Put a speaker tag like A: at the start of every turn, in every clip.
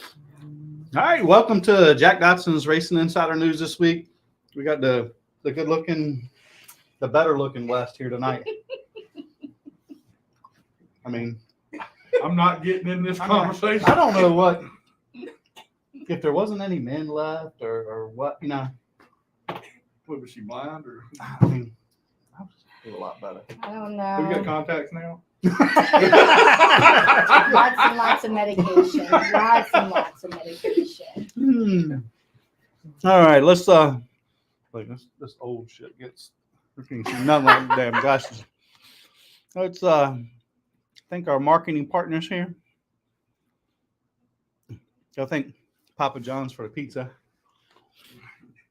A: All right, welcome to Jack Dotson's Racing Insider News this week. We got the good looking, the better looking West here tonight. I mean,
B: I'm not getting in this conversation.
A: I don't know what if there wasn't any men left or what,
B: What, was she blind or?
A: I mean, I would feel a lot better.
C: I don't
B: We
C: know.
B: got contacts now.
C: Lots and lots of medication. Lots and lots of medication.
A: All right, let's like this old shit gets nothing like damn glasses. Let's thank our marketing partners here. I thank Papa John's for the pizza.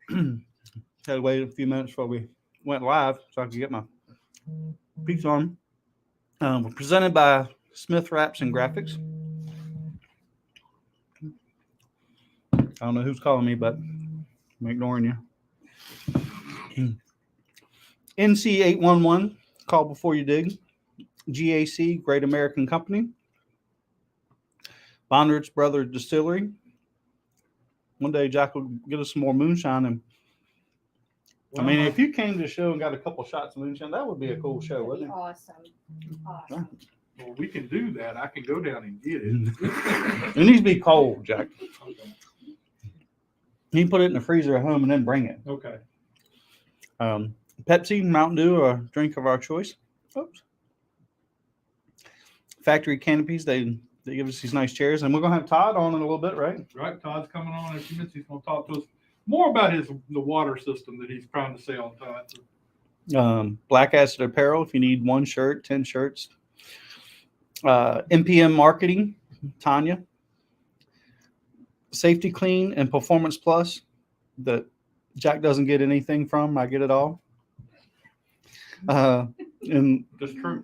A: Had to wait a few minutes before we went live so I could get my pizza on. We're presented by Smith Wraps and Graphics. I don't know who's calling me, but I'm ignoring you. NC811, call before you dig. GAC, Great American Company. Bondrich Brothers Distillery. One day Jack will get us some more moonshine. And I mean, if you came to the show and got a couple shots of moonshine, that would be a cool show, wouldn't it?
C: Awesome. Awesome.
B: Well, we can do that. I can go down and get it.
A: It needs to be cold, Jack. You can put it in the freezer at home and then bring it.
B: Okay.
A: Pepsi, Mountain Dew, or drink of our choice. Oops. Factory Canopies, they give us these nice chairs. And we're going to have Todd on in a little bit, right?
B: Right. Todd's coming on in a few minutes. He's going to talk to us more about the water system that he's trying to sell, Todd.
A: Black Acid Apparel, if you need 1 shirt, 10 shirts. MPM Marketing, Tanya. Safety Clean and Performance Plus, that Jack doesn't get anything from. I get it all. And
B: That's true.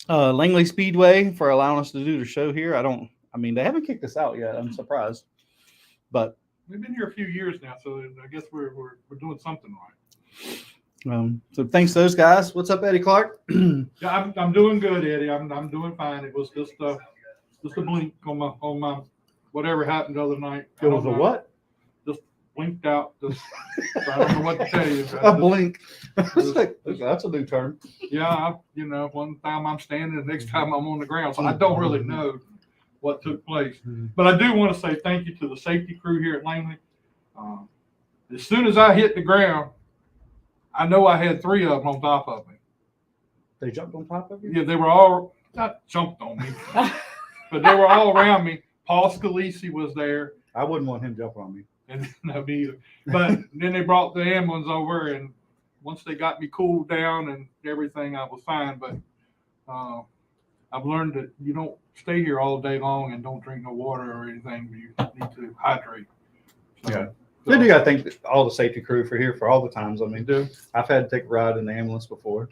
A: Langley Speedway for allowing us to do the show here. I mean, they haven't kicked us out yet. I'm surprised. But
B: We've been here a few years now, so I guess we're doing something right.
A: so thanks to those guys. What's up, Eddie Clark?
B: Yeah, I'm doing good, Eddie. I'm doing fine. It was just a blink on my whatever happened the other night.
A: It was a what?
B: Just blinked out. Just I don't know what to tell you.
A: A blink. That's a new term.
B: Yeah, one time I'm standing, the next time I'm on the ground, so I don't really know what took place. But I do want to say thank you to the safety crew here at Langley. As soon as I hit the ground, I know I had 3 of them on top of me.
A: They jumped on top of you?
B: Yeah, they were all not jumped on me, but they were all around me. Paul Scalisi was there.
A: I wouldn't want him jumping on me.
B: And no, me either. But then they brought the ambulance over, and once they got me cooled down and everything, I was fine. But I've learned that you don't stay here all day long and don't drink no water or anything. You need to hydrate. So,
A: Yeah. They do got to thank all the safety crew for here for all the times. I mean, I've had to take a ride in the ambulance before.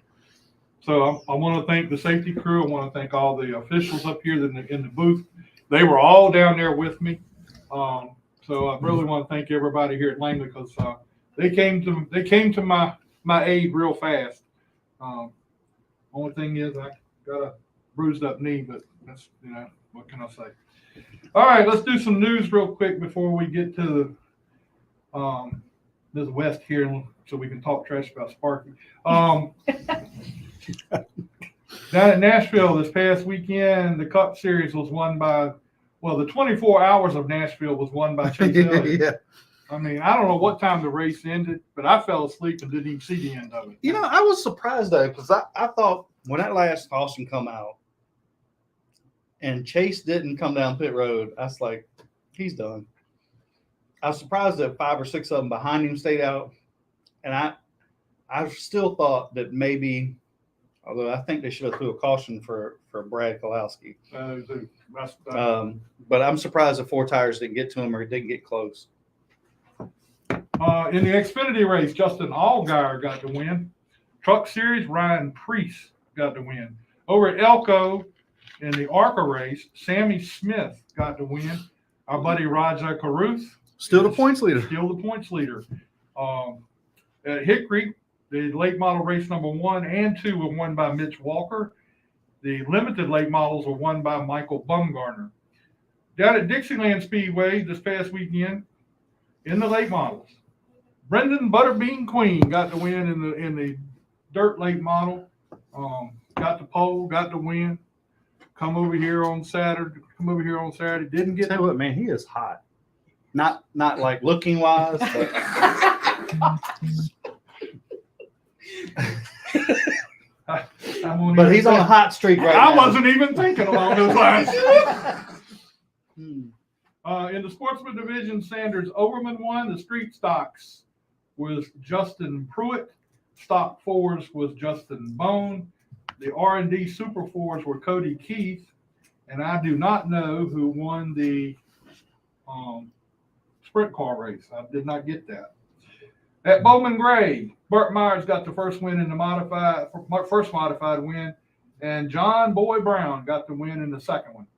B: So I want to thank the safety crew. I want to thank all the officials up here in the booth. They were all down there with me. So I really want to thank everybody here at Langley because they came to my aid real fast. Only thing is I got a bruised up knee, but that's what can I say? All right, let's do some news real quick before we get to this West here, so we can talk trash about Sparky. Down at Nashville this past weekend, the Cup Series was won by, the 24 Hours of Nashville was won by Chase Elliott.
A: Yeah.
B: I mean, I don't know what time the race ended, but I fell asleep and didn't even see the end of it.
A: I was surprised though, because I thought when that last caution come out and Chase didn't come down pit road, I was like, he's done. I was surprised that 5 or 6 of them behind him stayed out. And I still thought that maybe, although I think they should have threw a caution for Brad Kolowski. But I'm surprised the 4 tires didn't get to him or didn't get close.
B: In the Xfinity race, Justin Allgaier got the win. Truck Series, Ryan Preece got the win. Over at Elko, in the ARCA race, Sammy Smith got the win. Our buddy Raja Caruth.
A: Still the points leader.
B: Still the points leader. At Hickory, the late model race number 1 and 2 were won by Mitch Walker. The limited late models were won by Michael Bumgarner. Down at Dixieland Speedway this past weekend, in the late models, Brendan Butterbean Queen got the win in the dirt late model. Got the pole, got the win. Come over here on Saturday. Didn't get.
A: Tell you what, man, he is hot. Not like looking wise, but but he's on a hot streak right now.
B: I wasn't even thinking along those lines. In the sportsman division, Sanders Overman won. The street stocks was Justin Pruitt. Stock fours was Justin Bone. The R&D Super Fours were Cody Keith. And I do not know who won the sprint car race. I did not get that. At Bowman Gray, Burt Myers got the first win in the first modified win, and John Boy Brown got the win in the second one.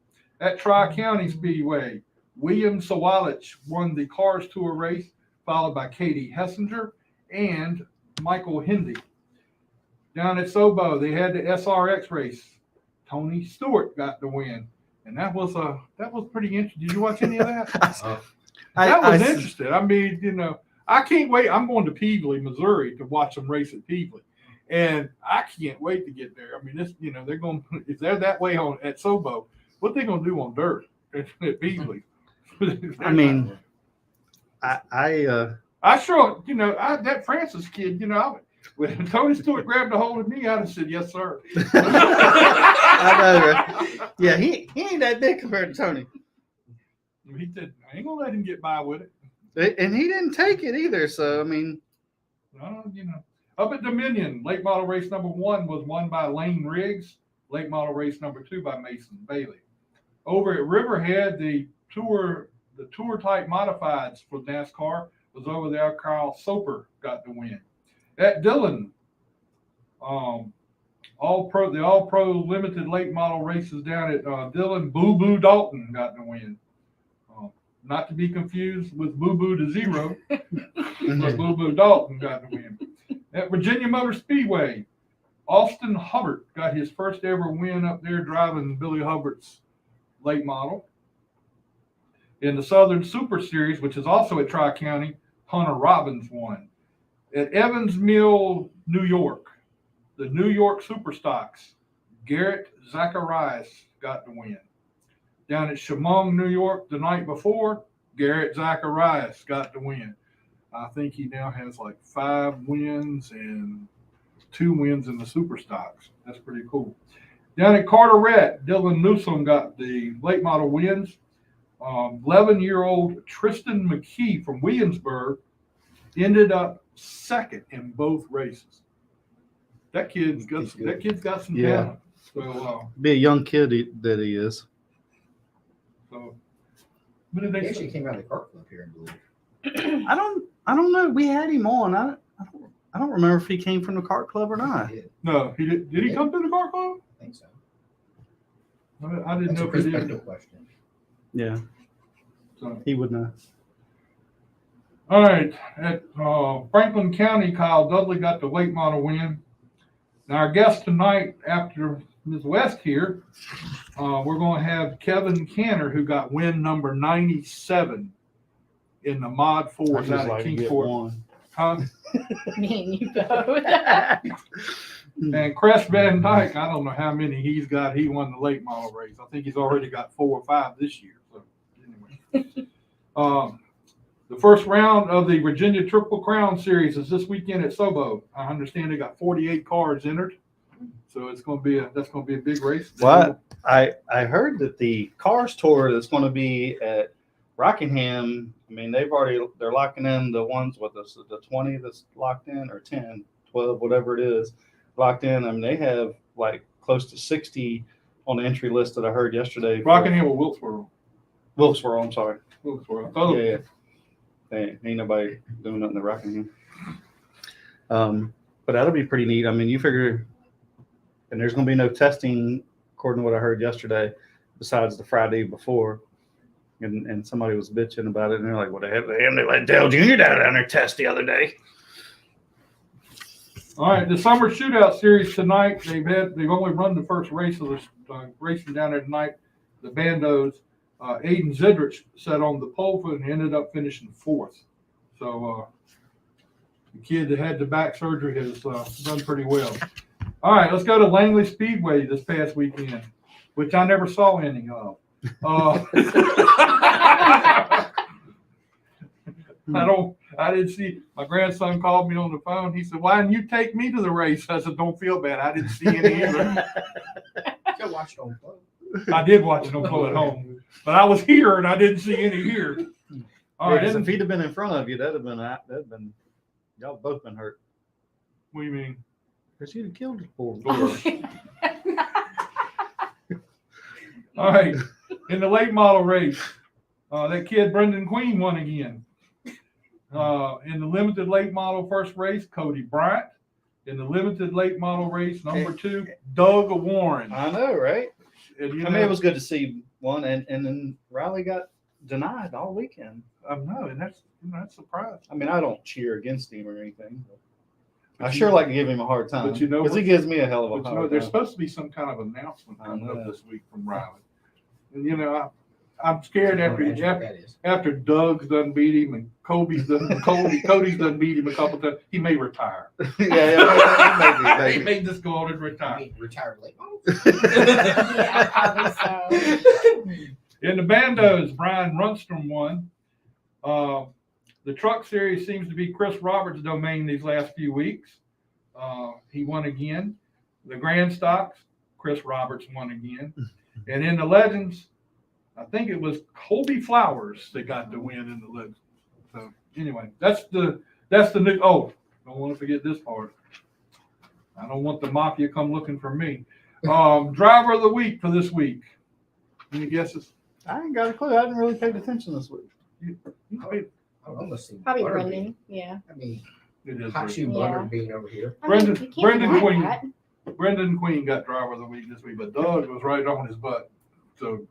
B: At Tri-County Speedway, William Sawalich won the Cars Tour race, followed by Katie Hessinger and Michael Hindy. Down at Sobo, they had the SRX race. Tony Stewart got the win, and that was pretty interesting. Did you watch any of that? That was interesting. I mean, you know, I can't wait. I'm going to Peevely, Missouri, to watch them race at Peevely, and I can't wait to get there. I mean, this, you know, they're going. If they're that way at Sobo, what they going to do on dirt at Peevely?
A: I mean,
B: I sure, you know, that Francis kid, you know, when Tony Stewart grabbed a hold of me, I'd have said, yes, sir.
A: I know, right? Yeah, he ain't that big compared to Tony.
B: He said, I ain't going to let him get by with it.
A: And he didn't take it either. So, I mean.
B: You know. Up at Dominion, late model race number 1 was won by Lane Riggs. Late model race number 2 by Mason Bailey. Over at Riverhead, the tour type modifieds for NASCAR was over there. Kyle Soper got the win. At Dillon, the all pro limited late model races down at Dillon, Boo Boo Dalton got the win. Not to be confused with Boo Boo to Zero, but Boo Boo Dalton got the win. At Virginia Motor Speedway, Austin Hubbard got his first ever win up there driving Billy Hubbard's late model. In the Southern Super Series, which is also at Tri-County, Hunter Robbins won. At Evans Mill, New York, the New York Super Stocks, Garrett Zacharias got the win. Down at Chemung, New York, the night before, Garrett Zacharias got the win. I think he now has like 5 wins and 2 wins in the Super Stocks. That's pretty cool. Down at Carteret, Dylan Newsom got the late model wins. 11-year-old Tristan McKee from Williamsburg ended up second in both races. That kid's got some talent. So
A: be a young kid that he is.
B: So what did
D: He
B: they
D: actually
B: say?
D: came out of the kart club here, I believe.
A: I don't know. We had him on. I don't remember if he came from the kart club or not.
D: He did.
B: No, he did. Did he come through the car club?
D: I think so.
B: I didn't
D: That's
B: know
D: a
B: if he
D: Chris
B: did.
D: Bendel question.
A: Yeah,
B: So,
A: he would know.
B: all right, at Franklin County, Kyle Dudley got the late model win. Now, our guest tonight, after Ms. West here, we're going to have Kevin Canter, who got win number 97 in the Mod 4s out of Kingsport. Huh?
C: Me and you both.
B: And Kres Van Dyke, I don't know how many he's got. He won the late model race. I think he's already got 4 or 5 this year. So, anyway. The first round of the Virginia Triple Crown Series is this weekend at Sobo. I understand they got 48 cars entered, so that's going to be a big race.
A: Well, I heard that the Cars Tour that's going to be at Rockingham. I mean, they're locking in the ones with us, the 20 that's locked in, or 10, 12, whatever it is, locked in. I mean, they have like close to 60 on the entry list that I heard yesterday.
B: Rockingham or Wilkesboro?
A: Wilkesboro, I'm sorry.
B: Wilkesboro. Oh,
A: Yeah. Ain't nobody doing nothing to Rockingham. But that'll be pretty neat. I mean, you figure, and there's going to be no testing, according to what I heard yesterday, besides the Friday before. And somebody was bitching about it, and they're like, "What the hell? They let Dale Jr. down there test the other day."
B: All right, the Summer Shootout Series tonight. They've only run the first race of the racing down there tonight. The Bandos. Aiden Zidrich sat on the pole and ended up finishing 4th. So the kid that had the back surgery has done pretty well. All right, let's go to Langley Speedway this past weekend, which I never saw any of. I didn't see. My grandson called me on the phone. He said, "Why didn't you take me to the race?" I said, "Don't feel bad. I didn't see any either."
D: You watched it on Flow.
B: I did watch it on Flow at home, but I was here and I didn't see any here. All right,
A: if he'd have been in front of you, that'd have been y'all both been hurt.
B: What do you mean?
A: Because you'd have killed the poor
B: boy. All right, in the late model race, that kid Brendan Queen won again. In the limited late model first race, Cody Bryant. In the limited late model race, number 2, Doug Warren.
A: I know, right?
B: And,
A: I mean, it was good to see one, and then Riley got denied all weekend.
B: I know, and that's surprising.
A: I mean, I don't cheer against him or anything. But I sure like to give him a hard time.
B: But you know,
A: because he gives me a hell of a hard time.
B: There's supposed to be some kind of announcement coming up this week from Riley. And I'm scared after Doug's done beat him and Cody's done beat him a couple times. He may retire.
A: Maybe.
B: He may just go on and retire.
D: Retired late models?
C: Yeah, probably so.
B: In the bandos, Brian Runstrom won. The truck series seems to be Chris Roberts' domain these last few weeks. He won again. The Grand Stocks, Chris Roberts won again. And in the Legends, I think it was Colby Flowers that got the win in the Legends. So anyway, that's the new. Oh, don't want to forget this part. I don't want the mafia come looking for me. Driver of the week for this week. Any guesses?
A: I ain't got a clue. I didn't really pay attention this week.
C: Probably Brendan. Yeah.
D: I mean,
B: It is
D: hot shoe butter being over here.
B: Brendan
C: you can't deny
B: Queen.
C: that.
B: Brendan Queen got driver of the week this week, but Doug was right on his butt. So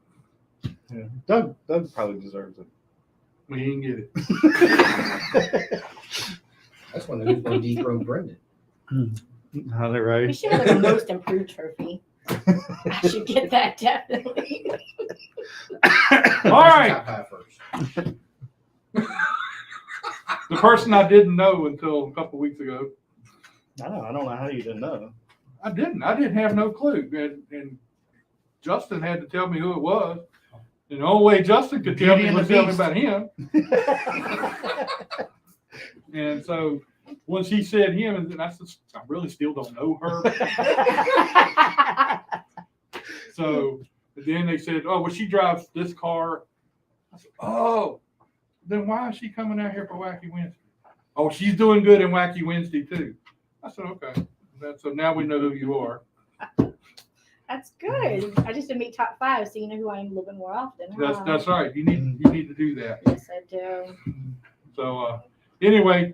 A: Yeah, Doug probably deserves it.
B: we didn't get it.
D: That's when who's going to dethrone Brendan.
A: Not it
C: We
A: right.
C: should have the most improved trophy. I should get that definitely.
B: All right.
D: Top high first.
B: The person I didn't know until a couple weeks ago.
A: I don't know how you didn't know.
B: I didn't have no clue. And Justin had to tell me who it was. And the only way Justin could tell me was tell me about him. And so once he said him, and I said, I really still don't know her. So then they said, oh, well, she drives this car. I said, oh, then why is she coming out here for Wacky Wednesday? Oh, she's doing good in Wacky Wednesday too. I said, okay. So now we know who you are.
C: That's good. I just didn't make top 5, so you know who I am a little bit more often. Huh?
B: That's right. You need to do that.
C: Yes, I do.
B: So anyway,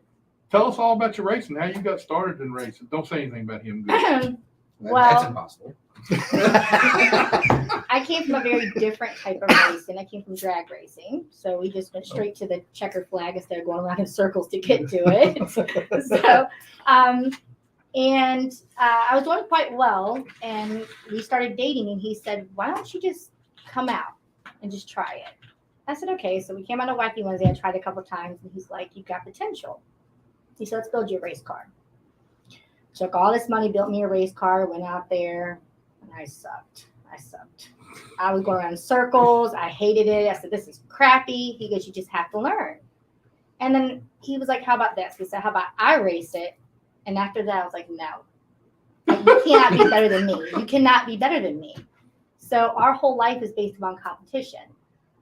B: tell us all about your racing, how you got started in racing. Don't say anything about him. Good.
C: Well,
D: That's impossible.
C: I came from a very different type of racing. I came from drag racing. So we just went straight to the checker flag instead of going around in circles to get to it. So, I was doing quite well, and we started dating, and he said, why don't you just come out and just try it? I said, okay. So we came out of Wacky Wednesday. I tried a couple of times, and he's like, you've got potential. He said, let's build you a race car. Took all this money, built me a race car, went out there, and I sucked. I was going around in circles. I hated it. I said, this is crappy. He goes, you just have to learn. And then he was like, how about this? He said, how about I race it? And after that, I was like, no. You cannot be better than me. You cannot be better than me. So our whole life is based upon competition.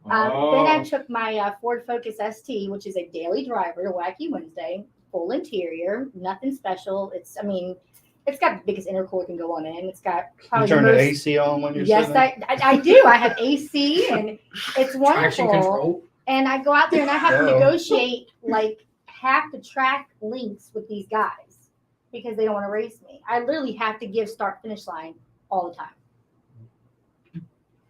C: Then I took my Ford Focus ST, which is a daily driver, Wacky Wednesday, full interior, nothing special. It's got the biggest intercooler can go on in. It's got probably
A: You turn the AC on when you're
C: yes,
A: sitting?
C: I do. I have AC, and it's
D: Traction
C: wonderful.
D: control.
C: And I go out there and I have to
A: Oh.
C: negotiate like half the track links with these guys because they don't want to race me. I literally have to give start finish line all the time.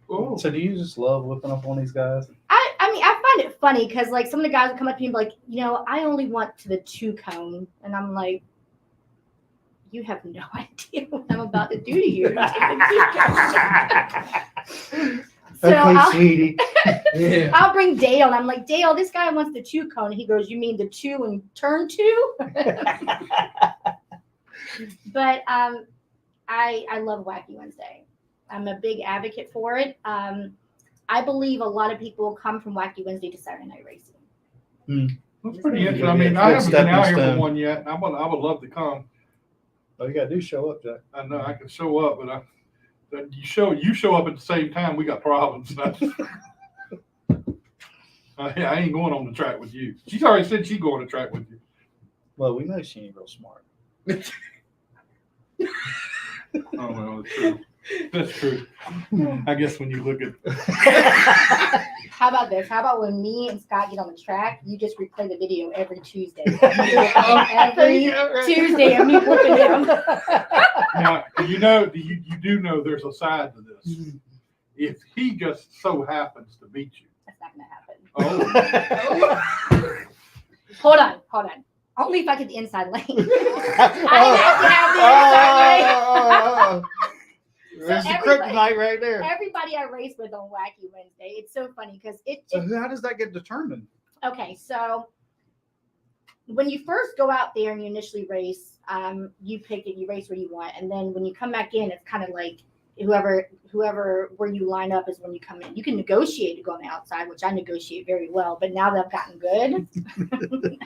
B: Oh.
A: So do you just love whipping up on these guys?
C: I mean, I find it funny because like some of the guys will come up to me and be like, I only want to the 2 cone. And I'm like, you have no idea what I'm about to do to you. So
A: Okay, sweetie.
D: Yeah.
C: I'll bring Dale, and I'm like, Dale, this guy wants the 2 cone. He goes, you mean the 2 and turn 2? But I love Wacky Wednesday. I'm a big advocate for it. I believe a lot of people come from Wacky Wednesday to Saturday night racing.
B: That's pretty interesting.
A: Yeah,
B: I mean,
A: good
B: I haven't been out here
A: stepping
B: for one yet, and I would love to come.
A: All you gotta do is show up, Jack.
B: I know I can show up, but you show up at the same time, we got problems. I ain't going on the track with you. She's already said she's going on the track with you.
A: Well, we know she ain't real smart.
B: Oh well, that's true. That's true. I guess when you look at
C: How about this? How about when me and Scott get on the track, you just replay the video every Tuesday. Every Tuesday of me whooping him.
B: now, you do know there's a side to this. If he just so happens to beat you,
C: That's not gonna happen.
B: oh,
C: Hold on. Only if I get the inside lane. I have to have the inside lane.
A: There's the
C: everybody-
A: kryptonite right there.
C: Everybody I race with on Wacky Wednesday, it's so funny because
A: So how does that get determined?
C: okay, so when you first go out there and you initially race, you pick it, you race where you want, and then when you come back in, it's kind of like whoever where you line up is when you come in. You can negotiate to go on the outside, which I negotiate very well, but now that I've gotten good,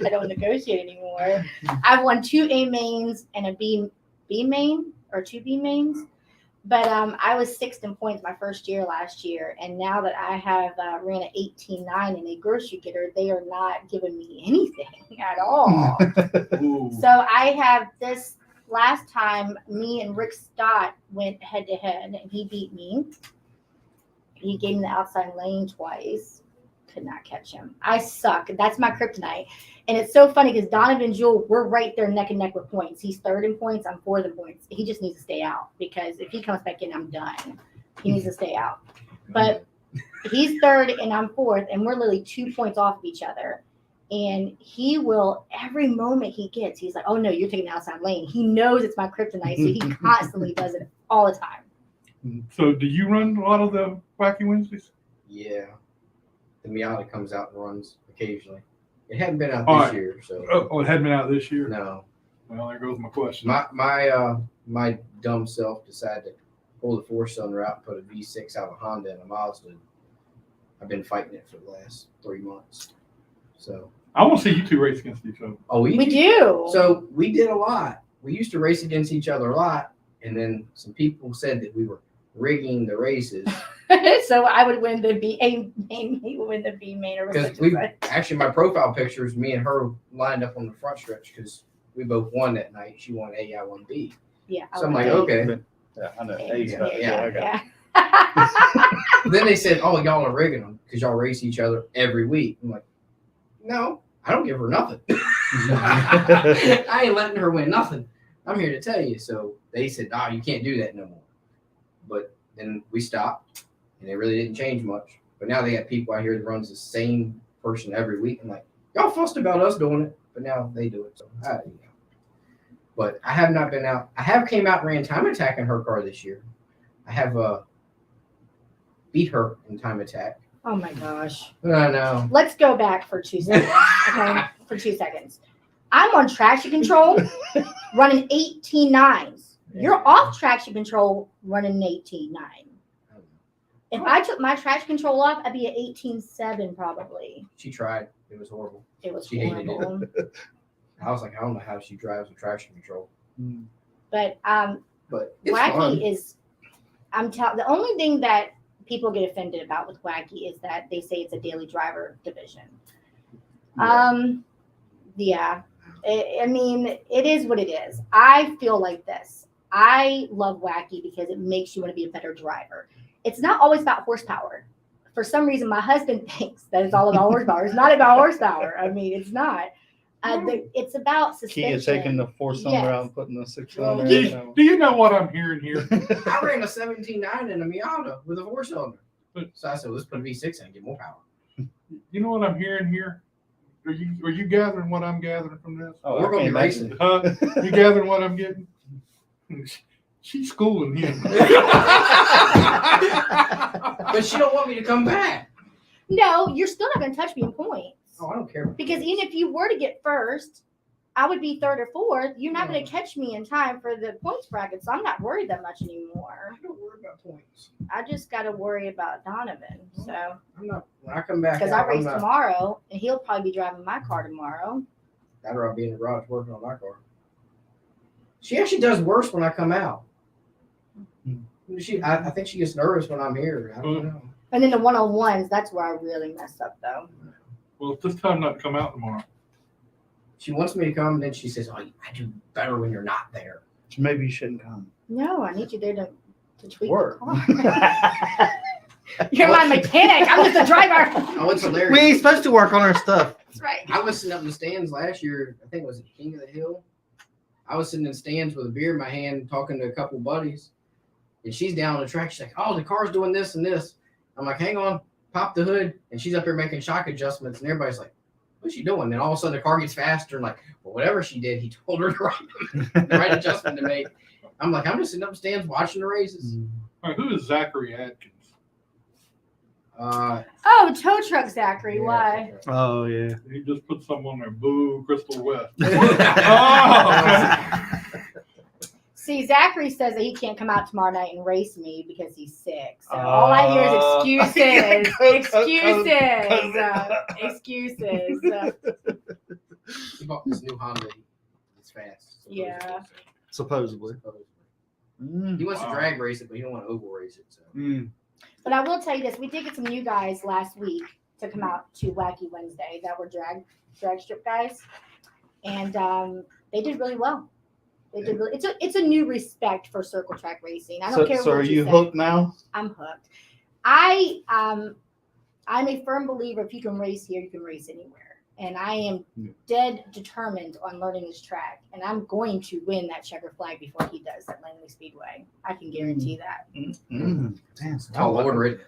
C: I don't negotiate anymore. I've won 2 A mains and a B main or 2 B mains. But I was 6th in points my first year last year, and now that I have ran an 18.9 in a grocery getter, they are not giving me anything at all.
B: ooh.
C: So I have this last time, me and Rick Stott went head to head, and he beat me. He gave me the outside lane twice. Could not catch him. I suck. That's my kryptonite. And it's so funny because Donovan Jewell, we're right there neck and neck with points. He's 3rd in points. I'm 4th in points. He just needs to stay out because if he comes back in, I'm done. He needs to stay out. But he's 3rd and I'm 4th, and we're literally 2 points off of each other. And he will, every moment he gets, he's like, oh no, you're taking the outside lane. He knows it's my kryptonite, so he constantly does it all the time.
B: So, do you run a lot of the Wacky Wednesdays?
D: Yeah. The Miata comes out and runs occasionally. It hadn't been out
B: All
D: this
B: right.
D: year, so
B: Oh, it hadn't been out this year.
D: no.
B: Well, there goes my question.
D: My dumb self decided to pull the 4-cylinder out and put a V6 out of a Honda and a Mazda. I've been fighting it for the last 3 months. So
B: I want to see you two race against each other.
C: We do.
D: So we did a lot. We used to race against each other a lot, and then some people said that we were rigging the races.
C: So I would win the B A main, he would win the B main, or
D: Because we actually, my profile pictures, me and her lined up on the front stretch because we both won that night. She won A, I won B.
C: yeah.
D: So I'm like, okay.
A: Yeah, I know.
C: Yeah,
A: A's
C: yeah,
A: better.
C: yeah,
A: I got it.
C: yeah.
D: Then they said, oh, y'all are rigging them because y'all race each other every week. I'm like, no, I don't give her nothing. I ain't letting her win nothing. I'm here to tell you. So they said, oh, you can't do that no more. But then we stopped, and it really didn't change much. But now they got people out here that runs the same person every week. I'm like, y'all fussed about us doing it, but now they do it. So But I have not been out. I have came out and ran time attack in her car this year. I have beat her in time attack.
C: Oh my gosh.
D: No.
C: Let's go back for 2 seconds. Okay, for 2 seconds. I'm on traction control, running 18.9s. You're off traction control, running an 18.9. If I took my traction control off, I'd be at 18.7 probably.
D: She tried. It was horrible.
C: It was
D: She hated it.
C: horrible.
D: I was like, I don't know how she drives with traction control.
C: But
D: But it's
C: Wacky
D: fun.
C: is, the only thing that people get offended about with Wacky is that they say it's a daily driver division. Yeah. I mean, it is what it is. I feel like this. I love Wacky because it makes you want to be a better driver. It's not always about horsepower. For some reason, my husband thinks that it's all about horsepower. It's not about horsepower. I mean, it's not. It's about
A: Key
C: suspension.
A: is taking the 4-cylinder out and putting the 6-cylinder in.
B: Do you know what I'm hearing here?
D: I ran a 17.9 in a Miata with a 4-cylinder. So I said, let's put a V6 in and get more power.
B: You know what I'm hearing here? Are you gathering what I'm gathering from this?
A: Oh,
D: We're
A: I
D: gonna
A: can't
D: be
A: imagine.
D: racing.
B: Huh? You gathering what I'm getting? She's schooling him.
D: But she don't want me to come back.
C: No, you're still not going to touch me in points.
D: Oh, I don't care.
C: Because even if you were to get first, I would be third or fourth. You're not going to catch me in time for the points bracket, so I'm not worried that much anymore.
D: I don't worry about points.
C: I just got to worry about Donovan. So
D: I'm not. When I come back,
C: because I race tomorrow, and he'll probably be driving my car tomorrow.
D: I'd rather be in the garage working on my car. She actually does worse when I come out. I think she gets nervous when I'm here. I don't know.
C: And then the one-on-ones, that's where I really messed up, though.
B: Well, just tell him not to come out tomorrow.
D: She wants me to come, and then she says, "Oh, I do better when you're not there."
A: So maybe you shouldn't come.
C: No, I need you there to tweak
A: Work.
C: the car. You're my mechanic. I'm just a driver.
D: Oh, it's hilarious.
A: We ain't supposed to work on our stuff.
C: That's right.
D: I was sitting up in the stands last year. I think it was at King of the Hill. I was sitting in the stands with a beer in my hand, talking to a couple buddies, and she's down on the track. She's like, "Oh, the car's doing this and this." I'm like, "Hang on." Pop the hood, and she's up here making shock adjustments, and everybody's like, "What's she doing?" And all of a sudden, the car gets faster, and like, well, whatever she did, he told her the right adjustment to make. I'm like, I'm just sitting up in stands watching the races.
B: All right, who is Zachary Adkins?
C: Oh, tow truck Zachary. Why?
A: Oh yeah.
B: He just put someone there. Boo, Crystal West.
D: Yeah.
C: See, Zachary says that he can't come out tomorrow night and race me because he's sick. So all I hear is excuses, excuses.
D: He bought this new Honda. It's fast.
C: Yeah.
A: Supposedly.
D: He wants to drag race it, but he don't want to oval race it. So.
C: But I will tell you this: we did get some new guys last week to come out to Wacky Wednesday that were drag strip guys, and they did really well. They did really, it's a new respect for circle track racing. I don't care.
A: So
C: what
A: are you
C: say.
A: hooked now?
C: I'm hooked. I'm a firm believer if you can race here, you can race anywhere. And I am dead determined on learning this track. And I'm going to win that checker flag before he does at Langley Speedway. I can guarantee that.
A: Damn,
D: I'll order it.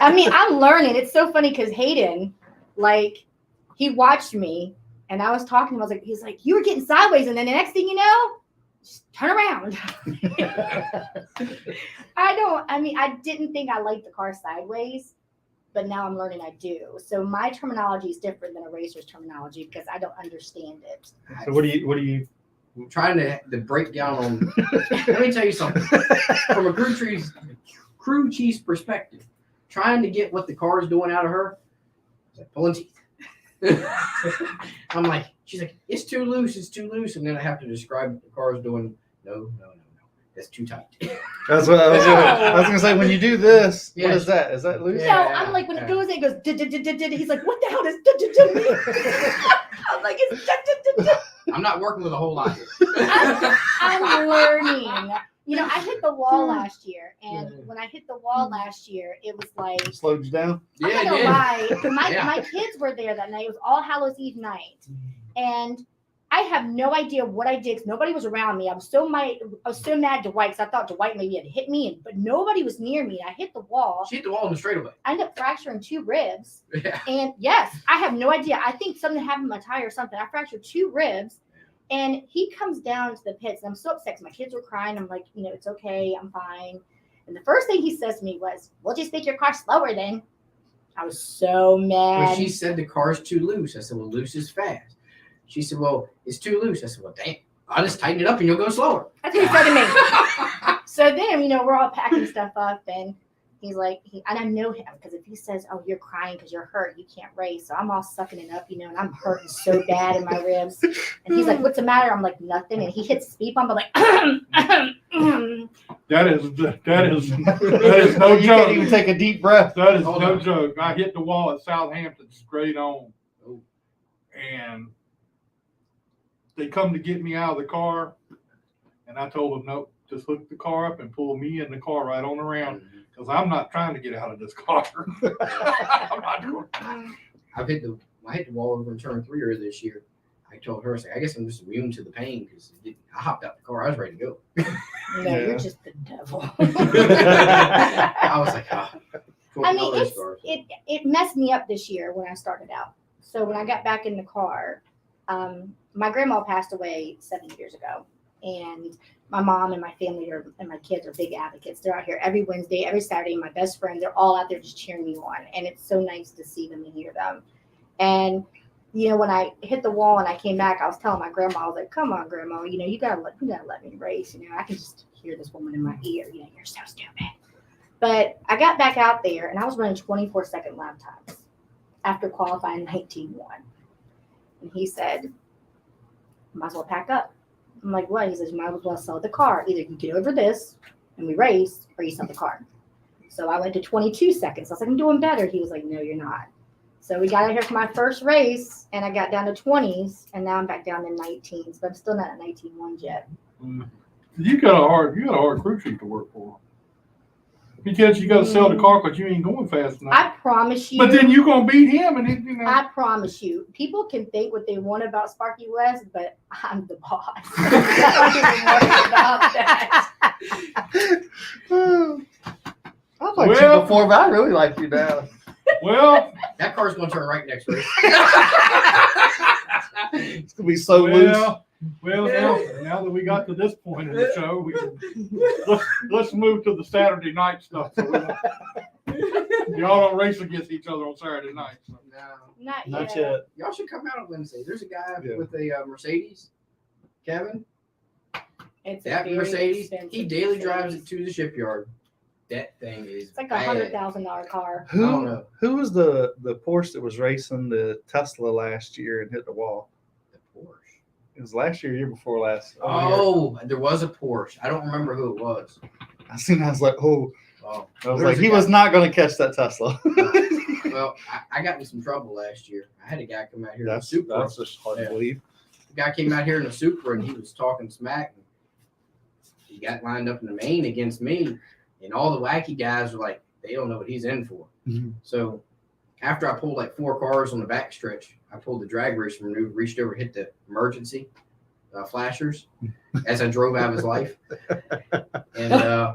C: I mean, I'm learning. It's so funny because Hayden, like, he watched me and I was talking to him. I was like, he's like, you were getting sideways. And then the next thing you know, just turn around. I didn't think I liked the car sideways, but now I'm learning I do. So my terminology is different than a racer's terminology because I don't understand it.
A: So what do you
D: I'm trying to break down on. Let me tell you something. From a crew chief's perspective, trying to get what the car is doing out of her, it's like pulling teeth. I'm like, she's like, it's too loose, and then I have to describe what the car is doing. No, that's too tight.
A: That's what I was gonna say. When you do this,
D: Yeah.
A: what is that? Is that loose?
C: No, I'm like, when it goes in, it goes, he's like, what the hell does mean? I'm like, it's
D: I'm not working with a whole lot.
C: I'm learning. You know, I hit the wall last year, and when I hit the wall last year, it was like,
A: Slowed you down?
C: I'm not
D: Yeah,
C: gonna lie.
D: Yeah.
C: My kids were there that night. It was All Hallows Eve night, and I have no idea what I did because nobody was around me. I was so mad at Dwight because I thought Dwight maybe had hit me, but nobody was near me. I hit the wall.
D: She hit the wall in the straightaway.
C: I ended up fracturing 2 ribs.
D: Yeah.
C: And yes, I have no idea. I think something happened to my tire or something. I fractured 2 ribs. And he comes down to the pits, and I'm so upset because my kids were crying. I'm like, you know, it's okay. I'm fine. And the first thing he says to me was, we'll just make your car slower then. I was so mad.
D: Well, she said the car's too loose. I said, well, loose is fast. She said, well, it's too loose. I said, well, dang, I'll just tighten it up and you'll go slower.
C: That's what he said to me. So then, you know, we're all packing stuff up, and he's like, and I know him because if he says, oh, you're crying because you're hurt, you can't race. So I'm all sucking it up, you know, and I'm hurting so bad in my ribs. And he's like, what's the matter? I'm like, nothing. And he hits the speed bump. I'm like,
B: That is no
A: You
B: joke.
A: can't even take a deep breath.
B: That is
D: Hold
B: no
D: on.
B: joke. I hit the wall at Southampton straight on. And they come to get me out of the car. And I told them, nope, just hook the car up and pull me in the car right on around. Because I'm not trying to get out of this car. I'm not doing
D: I hit the wall over in turn 3 earlier this year. I told her, I guess I'm just immune to the pain because I hopped out the car. I was ready to go.
C: no, you're just the devil.
D: I was like,
C: I mean, it messed me up this year when I started out. So when I got back in the car, my grandma passed away 7 years ago. And my mom and my family and my kids are big advocates. They're out here every Wednesday, every Saturday. My best friend, they're all out there just cheering me on. And it's so nice to see them and hear them. And, when I hit the wall and I came back, I was telling my grandma, I was like, come on, grandma, you gotta let me race. I can just hear this woman in my ear, you're so stupid. But I got back out there and I was running 24-second lap times after qualifying 19-1. And he said, might as well pack up. I'm like, what? He says, you might as well sell the car. Either you get over this and we race, or you sell the car. So I went to 22 seconds. I was like, I'm doing better. He was like, no, you're not. So we got out here for my first race, and I got down to 20s, and now I'm back down to 19s, but I'm still not at 19-1 yet.
B: You got a hard crew chief to work for. Because you got to sell the car because you ain't going fast enough.
C: I promise you.
B: But then you're going to beat him. And
C: I promise you. People can think what they want about Sparky West, but I'm the boss. I don't even worry about that.
A: I liked you before, but I really like you now.
B: Well,
D: that car's going to turn right next race.
A: It's going to be so loose.
B: Well, now that we got to this point in the show, we can, let's move to the Saturday night stuff. So y'all don't race against each other on Saturday night. So.
D: No,
C: Not yet.
D: Y'all should come out on Wednesday. There's a guy with a Mercedes, Kevin.
C: It's
D: that Mercedes, he daily drives it to the shipyard. That thing is
C: it's like $100,000 car.
A: I don't know. Who was the Porsche that was racing the Tesla last year and hit the wall?
D: The Porsche.
A: It was last year before last.
D: There was a Porsche. I don't remember who it was.
A: I was like, I was like, he
D: guy.
A: was not going to catch that Tesla.
D: Well, I got in some trouble last year. I had a guy come out here in a Supra.
A: That's just hard to believe.
D: The guy came out here in a Supra and he was talking smack. He got lined up in the main against me. And all the wacky guys were like, they don't know what he's in for.
A: Mm-hmm.
D: So after I pulled like 4 cars on the back stretch, I pulled the drag race maneuver, reached over, hit the emergency flashers as I drove out of his life. And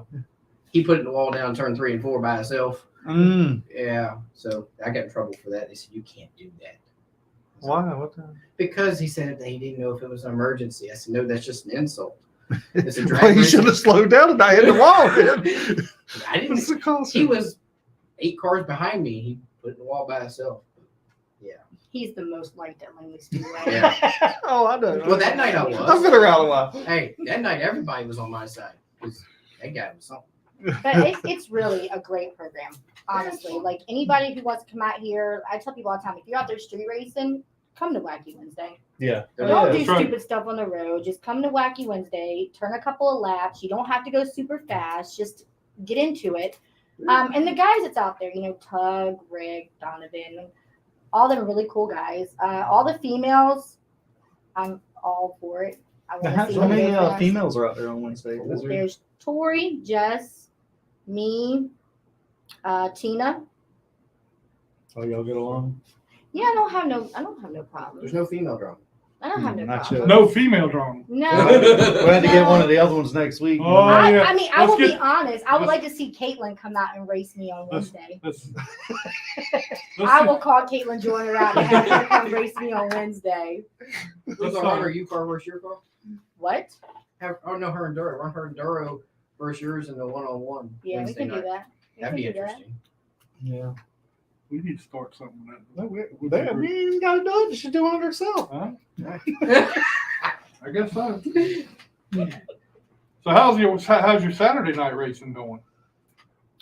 D: he put the wall down, turn 3 and 4 by himself. Yeah. So I got in trouble for that. They said, you can't do that.
A: Why? What the?
D: Because he said they didn't know if it was an emergency. I said, no, that's just an insult. It's a
A: Well,
D: drag
A: you
D: race.
A: should have slowed down and I hit the wall, man.
D: I didn't.
A: What's the cost?
D: He was 8 cars behind me. He put it in the wall by himself. Yeah.
C: He's the most liked at Langley Speedway.
D: Yeah.
A: Oh, I know.
D: Well, that night I was.
A: I've been around a while.
D: Hey, that night everybody was on my side because that guy was something.
C: But it's really a great program, honestly. Like anybody who wants to come out here, I tell people all the time, if you're out there street racing, come to Wacky Wednesday.
A: Yeah.
C: Don't do
B: that's right.
C: stupid stuff on the road. Just come to Wacky Wednesday, turn a couple of laps. You don't have to go super fast. Just get into it. And the guys that's out there, Tug, Rick, Donovan, all them really cool guys. All the females, I'm all for it. I want to see
A: How many
C: them go fast.
A: females are out there on Wednesday?
C: There's Tori, Jess, me, Tina.
A: Oh, y'all get along?
C: Yeah, I don't have no problem.
D: There's no female drama.
C: I don't have no
A: Not
C: problem.
A: yet.
B: No female drama.
C: No.
A: We'll have to get one of the other ones next week.
B: Oh,
C: I
B: yeah.
C: mean, I
B: Let's
C: will be
B: get-
C: honest. I would
B: let's-
C: like to see Caitlin come out and race me on
B: Let's-
C: Wednesday.
B: Let's
C: I will call Caitlin Joyner out and have her come race me on Wednesday.
D: Who's a runner? You car versus your car?
C: What?
D: No, her enduro. Run her enduro versus yours in the 1-on-1.
C: Yeah,
D: Wednesday
C: we can do
D: night.
C: that. We
D: That'd be
C: can do that.
D: interesting.
A: Yeah.
B: We need to start something with that.
A: No, we ain't got to do it. She's doing it herself.
B: Huh? I guess so. So how's your Saturday night racing going?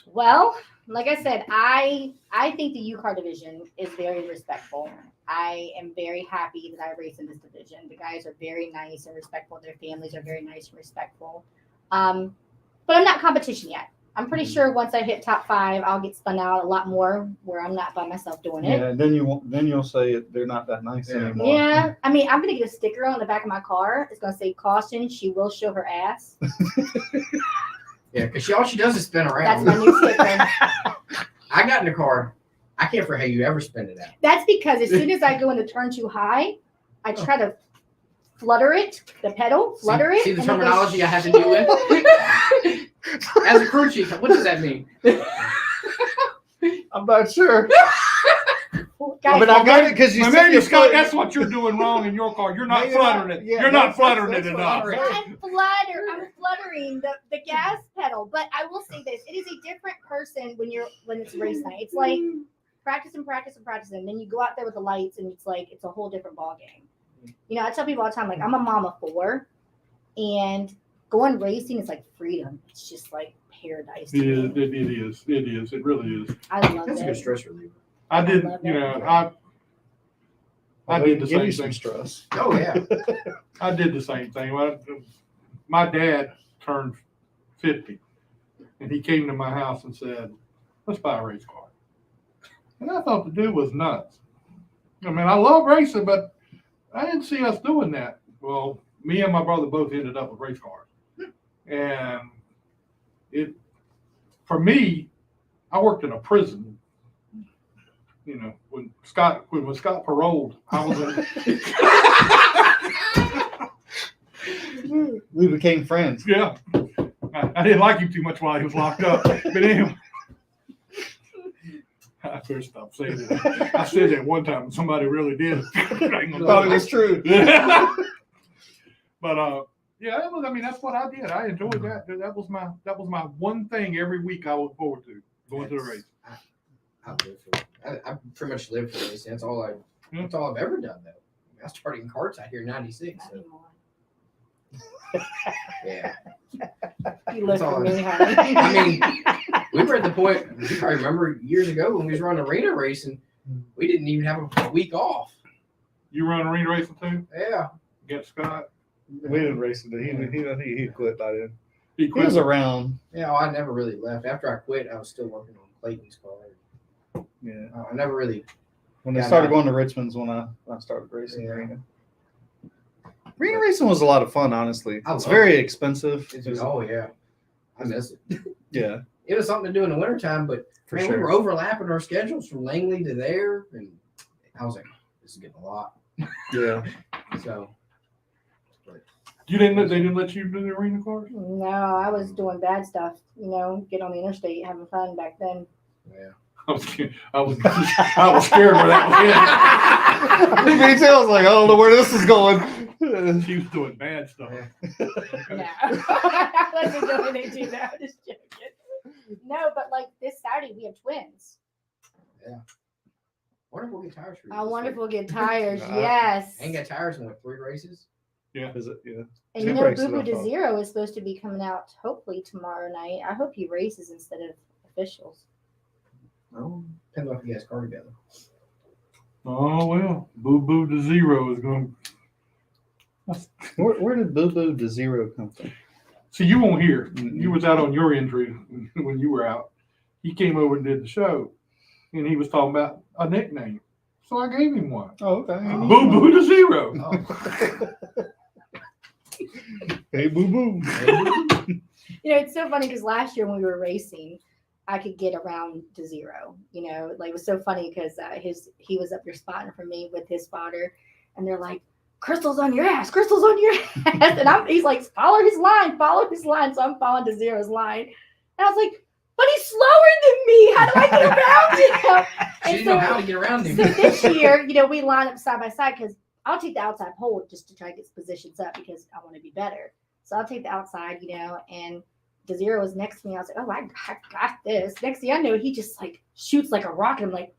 C: Well, like I said, I think the U-Car division is very respectful. I am very happy that I race in this division. The guys are very nice and respectful. Their families are very nice and respectful. But I'm not competition yet. I'm pretty sure once I hit top 5, I'll get spun out a lot more where I'm not by myself doing it.
A: Yeah, and then you'll say they're not that nice anymore.
C: Yeah, I mean, I'm gonna get a sticker on the back of my car. It's gonna say "Caution: She will show her ass."
D: Yeah, because all she does is spin
C: That's
D: around.
C: my new sticker.
D: I got in the car. I can't forget how you ever spin it out.
C: That's because as soon as I go into turn too high, I try to flutter it, the pedal, flutter it.
D: See the
C: and it goes
D: terminology I have to deal with? As a crew chief, what does that mean?
A: I'm not sure.
C: Guys,
A: But I got it because you
B: Well,
A: said
B: maybe
A: you're
B: Scott,
A: fluttering.
B: that's what you're doing wrong in your car. You're not
A: No, you're not.
B: fluttering it.
A: Yeah,
B: You're not
A: that's-
B: fluttering it
A: that's what
B: enough.
A: I'm
C: I'm fluttering the gas pedal. But I will say this: it is a different person when it's race night. It's like practice and practice and practice, and then you go out there with the lights, and it's a whole different ball game. You know, I tell people all the time, like I'm a mom of 4, and going racing is like freedom. It's just like paradise. to me.
B: It is. It really is.
C: I love
D: That's a good
C: it.
D: stress reliever.
B: I did,
C: love
B: you
C: it.
B: know, I did the
A: Give
B: same
A: you some
B: thing.
A: stress.
D: Oh yeah.
B: I did the same thing. My dad turned 50, and he came to my house and said, "Let's buy a race car." And I thought the dude was nuts. I mean, I love racing, but I didn't see us doing that. Well, me and my brother both ended up with race cars, and for me, I worked in a prison. You know, when Scott paroled, I was in.
A: We became friends.
B: Yeah, I didn't like him too much while he was locked up. But anyway, I first stopped saying it. I said that one time, and somebody really did.
A: Thought it was true.
B: But yeah, that's what I did. I enjoyed that. That was my one thing every week I look forward to, going to the race.
D: I live for it. I pretty much live for this. That's all I've ever done though. I started in karts out here in '96.
C: Not
D: So
C: anymore.
D: yeah.
C: You live
D: That's all
C: for me,
D: I
C: honey.
D: I mean, we were at the point, you probably remember years ago when we was running arena racing, we didn't even have a week off.
B: You run arena racing too
D: Yeah.
B: against Scott?
A: We didn't race it. I think he quit by then.
B: He
A: He
B: quit.
A: was around.
D: Yeah, I never really left. After I quit, I was still working on Clayton's car.
A: Yeah.
D: I never really.
A: When they
D: Yeah,
A: started
D: no.
A: going to Richmond's when I started racing
D: Yeah.
A: arena. Arena racing was a lot of fun, honestly.
D: I
A: It's
D: love
A: very expensive.
D: Oh yeah, I miss it.
A: Yeah,
D: It was something to do in the wintertime, but
A: for
D: man,
A: sure.
D: we were overlapping our schedules from Langley to there, and I was like, this is getting a lot.
A: Yeah.
D: So
B: They didn't let you do the arena cars?
C: No, I was doing bad stuff. You know, get on the interstate, having fun back then.
D: yeah.
B: I was scared where that
A: Me too. I was like, I don't know where this is going.
B: was. She was doing bad stuff.
C: No, I wasn't doing anything. No, I'm just joking. No, but like this Saturday we have twins.
D: Wonder if we'll get tires for you.
C: I
D: this
C: wonder if
D: week.
C: we'll get tires.
A: I
C: Yes.
D: Ain't got tires in 3 races.
A: Is it? Yeah.
C: And
A: Two
C: you know,
A: races,
C: Boo Boo
A: I
C: to
A: thought.
C: Zero is supposed to be coming out hopefully tomorrow night. I hope he races instead of officials.
D: Oh, depends on if you guys car together.
B: Oh well, Boo Boo to Zero is going.
A: Where did Boo Boo to Zero come from?
B: See, you won't hear.
A: Mm-mm.
B: You was out on your injury when you were out. He came over and did the show, and he was talking about a nickname. So I gave him one.
A: Oh, okay.
B: Boo Boo to Zero.
D: Oh.
A: Hey, Boo Boo.
C: You know, it's so funny because last year when we were racing, I could get around to Zero. You know, like it was so funny because he was up there spotting for me with his spotter, and they're like, "Crystal's on your ass, Crystal's on your ass," and he's like, follow his line. So I'm following to Zero's line, and I was like, but he's slower than me. How do I get around him?
D: She
C: And
D: didn't know how to get around him.
C: so this year, you know, we line up side by side because I'll take the outside pole just to try to get positions up because I want to be better. So I'll take the outside, you know, and the Zero was next to me. I was like, oh, I got this. Next thing I know, he just like shoots like a rocket. I'm like,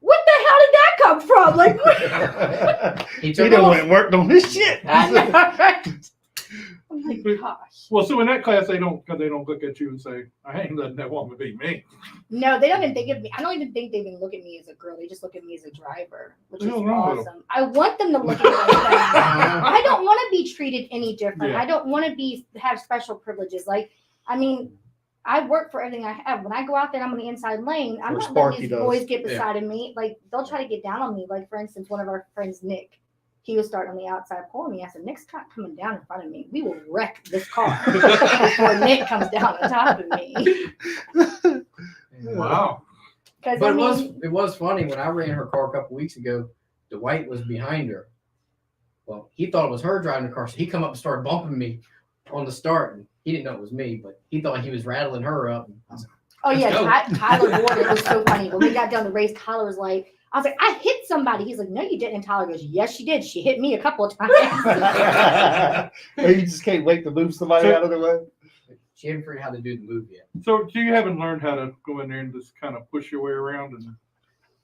C: what the hell did that come from? Like, what?
D: He
A: He
D: took
A: done
D: off.
A: went and worked on his shit.
C: I know, right? I'm like, gosh.
B: Well, so in that class, they don't look at you and say, "I ain't letting that woman beat me."
C: No, they don't even think of me. I don't even think they even look at me as a girl. They just look at me as a driver, which is
B: What's wrong with
C: awesome. I want them to look at me like that. I don't want to be treated any different.
B: Yeah.
C: I don't want to have special privileges. Like, I mean, I work for everything I have. When I go out there, I'm on the inside lane. I'm
A: Or
C: not
A: Sparky
C: letting these
A: does.
C: boys get
D: Yeah.
C: beside of me. Like, they'll try to get down on me. Like, for instance, one of our friends, Nick, he was starting on the outside pulling me. I said, Nick's not coming down in front of me. We will wreck this car before Nick comes down on top of me.
B: Wow.
C: Because
D: But
C: I mean,
D: it was funny when I ran her car a couple weeks ago. Dwight was behind her. Well, he thought it was her driving the car, so he come up and started bumping me on the start. And he didn't know it was me, but he thought he was rattling her up. And I was like,
C: oh yeah,
D: Let's go.
C: Tyler Ward, it was so funny. When we got done the race, Tyler was like, I was like, I hit somebody. He's like, no, you didn't. And Tyler goes, yes, she did. She hit me a couple of times.
A: Or you just can't wait to move somebody out of the way.
D: She hasn't figured out how to do the move yet.
B: So you haven't learned how to go in there and just kind of push your way around and.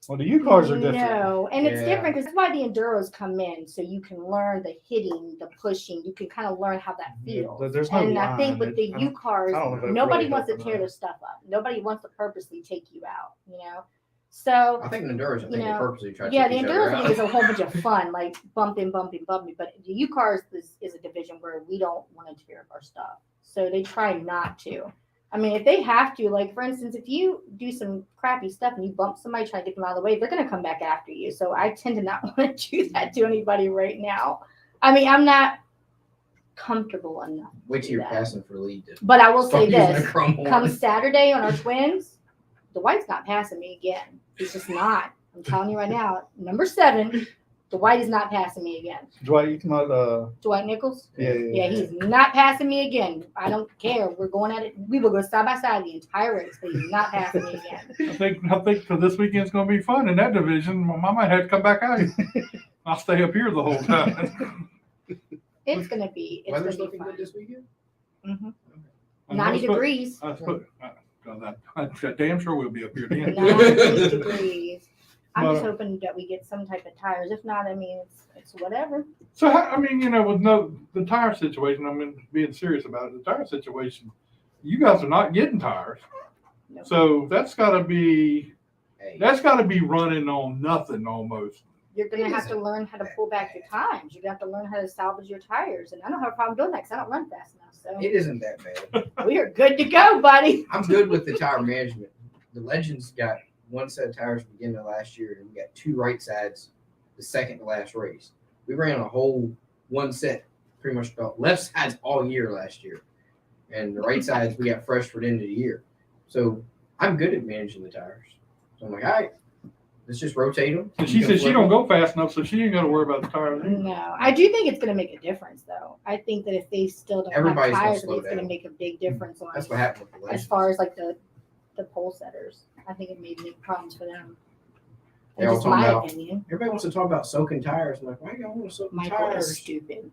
A: Well, the U cars are different.
C: No, and it's
D: Yeah.
C: different because that's why the enduros come in, so you can learn the hitting, the pushing. You can kind of learn how that feels.
A: There's no
C: And I think
A: line.
C: with the
A: I
C: U
A: don't-
C: cars,
A: I don't know if it
C: nobody
A: really
C: wants to
A: helped or
C: tear
A: not.
C: their stuff up. Nobody wants to purposely take you out, you know. So
D: I think the Enduros, I think they purposely try to
C: yeah,
D: take
C: the
D: each other
C: enduros I
D: out.
C: think is a whole bunch of fun, like bumping. But the U cars is a division where we don't want to tear up our stuff, so they try not to. I mean, if they have to, like for instance, if you do some crappy stuff and you bump somebody trying to get them out of the way, they're going to come back after you. So I tend to not want to do that to anybody right now. I mean, I'm not comfortable enough.
D: Wait till you're
C: that.
D: passing for lead.
C: But I will say
D: Start using
C: this:
D: a chrome horn.
C: come Saturday on our twins, Dwight's not passing me again. He's just not. I'm telling you right now. Number 7, Dwight is not passing me again.
A: Dwight, you come out.
C: Dwight Nichols.
A: Yeah.
C: Yeah, he's not passing me again. I don't care. We're going at it. We will go side by side the entire race, but he's not passing me again.
B: I think for this weekend's going to be fun in that division. I might have to come back out. I'll stay up here the whole time.
C: It's gonna be. It's
D: Weather's
C: gonna be
D: looking
C: fun.
D: good this weekend.
C: Mm-hmm. 90 degrees.
B: I'm damn sure we'll be up here then.
C: 90 degrees. I'm just
B: But-
C: hoping that we get some type of tires. If not, I mean, it's whatever.
B: So I mean, with the tire situation, I mean, being serious about it, the tire situation, you guys are not getting tires,
C: No.
B: so that's got to be
D: Hey,
B: running on nothing almost.
C: You're gonna
D: It
C: have to
D: isn't
C: learn how to
D: that
C: pull back your times. You have to learn how to salvage your tires, and I don't have a problem doing that because I don't run fast enough. So
D: it isn't that bad.
C: we are good to go, buddy.
D: I'm good with the tire management. The Legends got one set of tires at the beginning of last year, and we got 2 right sides the second to last race. We ran a whole one set, pretty much left sides all year last year, and the right sides we got fresh for the end of the year. So I'm good at managing the tires. So I'm like, all right, let's just rotate them.
B: And she said she don't go fast enough, so she ain't got to worry about the tires.
C: No, I do think it's gonna make a difference, though. I think that if they still don't
D: Everybody's
C: have
D: gonna
C: tires,
D: slow
C: it's gonna
D: down.
C: make a big difference on
D: That's what happened with the
C: as
D: Legends.
C: far as like the pole setters. I think it may make problems for them.
D: They
C: That's
D: all
C: just
D: talking
C: my
D: about-
C: opinion.
D: Everybody wants to talk about soaking tires. I'm like, why y'all want to soak the
C: Michael is
D: tires?
C: stupid.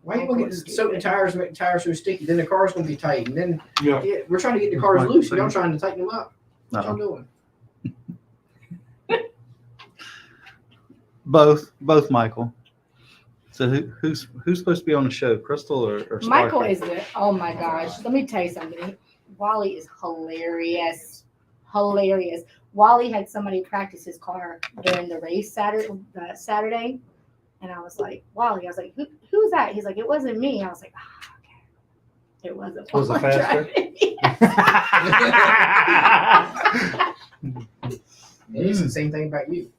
D: Why you want to
C: Stupid.
D: soak the tires, make the tires so sticky? Then the car's gonna be tight, and then
B: Yeah.
D: we're trying to get the cars
A: Michael
D: loose. Y'all
A: saying-
D: trying to tighten them up. What y'all
A: No.
D: doing?
A: Both, Michael. So who's supposed to be on the show, Crystal or
C: Michael
A: Sparky?
C: is the, oh my gosh. Let me tell you something. Wally is hilarious. Hilarious. Wally had somebody practice his car during the race Saturday. And I was like, Wally, I was like, who's that? He's like, it wasn't me. I was like, okay. It wasn't.
A: Was it
C: Wally
A: faster?
C: driving.
D: It's the same thing about you.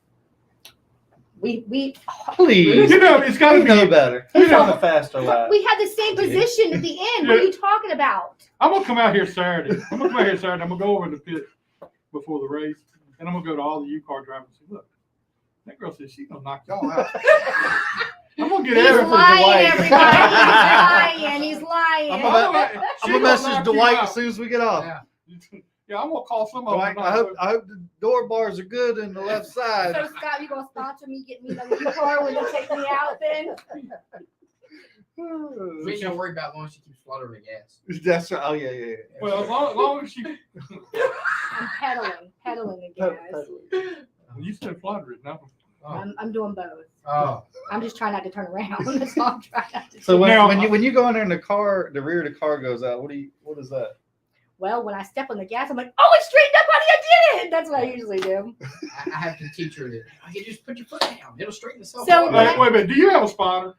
C: we
A: Please,
B: It's got to
A: you know
B: be.
A: better.
B: You
A: You're
B: know-
A: on the faster lap.
C: we had the same position at the end. What are you talking about?
B: I'm gonna come out here Saturday. I'm gonna go over to the pit before the race, and I'm gonna go to all the U-car drivers and say, look, that girl says she's gonna knock y'all out. I'm gonna get
C: He's
B: everything.
C: lying,
A: Dwight.
C: everybody. He's lying.
A: I'm
C: He's
A: gonna-
C: lying.
A: I'm gonna message Dwight as soon as we get off.
D: Yeah.
B: Yeah, I'm gonna call some of
A: Dwight,
B: them.
A: I hope the door bars are good in the left side.
C: So Scott, you gonna sponsor me, get me the new car when you take me out then?
D: We ain't gonna worry about long as she keeps fluttering the gas.
A: That's right. Oh yeah.
B: Well, as long as she,
C: I'm pedaling the gas.
B: you said flutter it, no?
C: I'm doing both.
D: Oh,
C: I'm just trying not to turn around. That's all I'm trying not to
A: So
C: do.
B: Now-
A: when you go in there and the rear of the car goes out, what is that?
C: Well, when I step on the gas, I'm like, oh, it straightened up, honey, I did it. That's what I usually do.
D: I have to teach her that. Oh, you just put your foot down. It'll straighten itself
C: So
D: out.
C: when
B: Wait a minute. Do you have a spotter?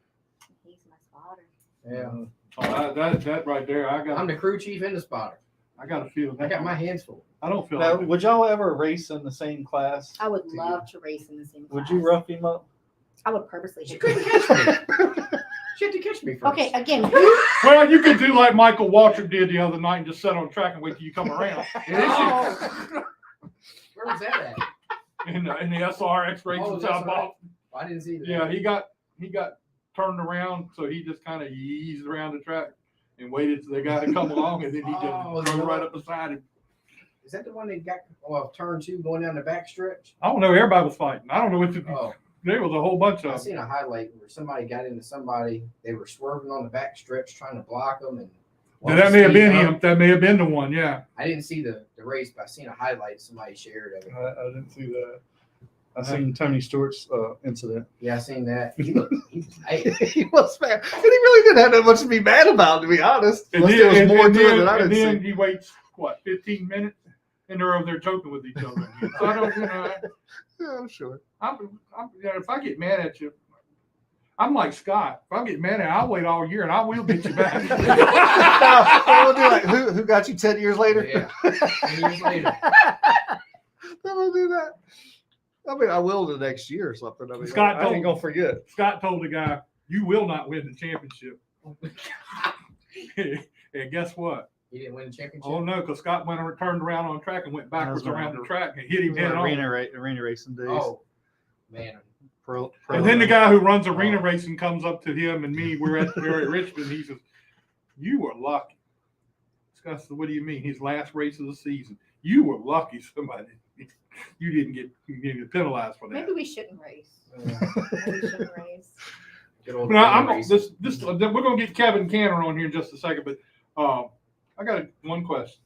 C: He's my spotter.
D: Yeah.
B: Oh, that right there.
D: I'm the crew chief and the spotter.
B: I got a feeling.
D: I got my hands full.
B: I don't feel
A: Now,
B: like.
A: would y'all ever race in the same class?
C: I would love to race in the same class.
A: Would you rough him up?
C: I would purposely
D: She
C: hit
D: couldn't
C: him.
D: catch me. She had to catch me first.
C: Okay, again,
B: Well, you could do like Michael Waltrip did the other night and just sit on the track and wait till you come around.
D: Oh. Where was that at?
B: in the SRX race
D: Oh,
B: in
D: that's
B: South
D: right.
B: Boston.
D: I didn't see that.
B: Yeah, he got turned around, so he just kind of eased around the track and waited till the guy to come along, and then he
D: Oh,
B: just
D: you
B: rode
D: know
B: right
D: what?
B: up beside him.
D: Is that the one that got turn 2 going down the back stretch?
B: I don't know. Everybody was fighting. I don't know what to do.
D: Oh,
B: There was a whole bunch
D: I
B: of
D: seen a highlight where somebody got into somebody. They were swerving on the back stretch trying to block them, and
B: that may have been him. That may have been the one. Yeah.
D: I didn't see the race, but I seen a highlight somebody shared of it.
A: I didn't see that. I seen Tony Stewart's incident.
D: Yeah, I seen that. He
A: was mad, and he really didn't have that much to be mad about, to be honest. Unless there was more to it that I didn't see.
B: Then he waits 15 minutes, and they're over there joking with each other. So I don't,
A: Yeah, I'm sure.
B: if I get mad at you, I'm like Scott. If I get mad at you, I'll wait all year, and I will get you back.
A: We'll do like, who got you 10 years later?
D: Yeah, 10 years later.
A: Then we'll do that. I mean, I will the next year or something. I mean,
B: Scott
A: I ain't gonna forget.
B: Scott told the guy, "You will not win the championship." And guess what?
D: He didn't win the championship.
B: Oh no, because Scott turned around on the track and went backwards
A: That's right.
B: around the track and hit him head on.
A: Arena racing days.
D: Oh, man.
B: And then the guy who runs arena racing comes up to him and me. We're at Richmond. He says, "You were lucky." Scott said, "What do you mean?" His last race of the season. You were lucky. Somebody, you didn't get penalized for that.
C: Maybe we shouldn't race. Maybe we shouldn't race.
D: Good old
B: Now,
D: racing.
B: we're gonna get Kevin Canter on here in just a second, but I got one question.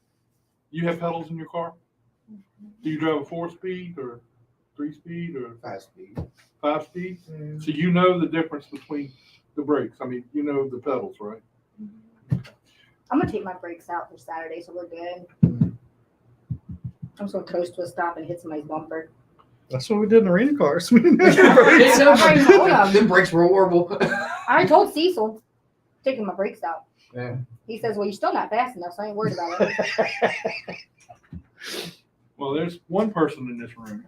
B: You have pedals in your car? Do you drive a 4-speed or 3-speed or
D: 5-speed?
B: 5-speed? So you know the difference between the brakes. I mean, you know the pedals, right?
C: I'm gonna take my brakes out for Saturday, so we're good. I'm just gonna coast to a stop and hit somebody's bumper.
A: That's what we did in arena cars. We didn't have
D: Them brakes were horrible.
C: I told Cecil, taking my brakes out.
D: Yeah.
C: He says, "Well, you're still not fast enough, so I ain't worried about it."
B: Well, there's one person in this room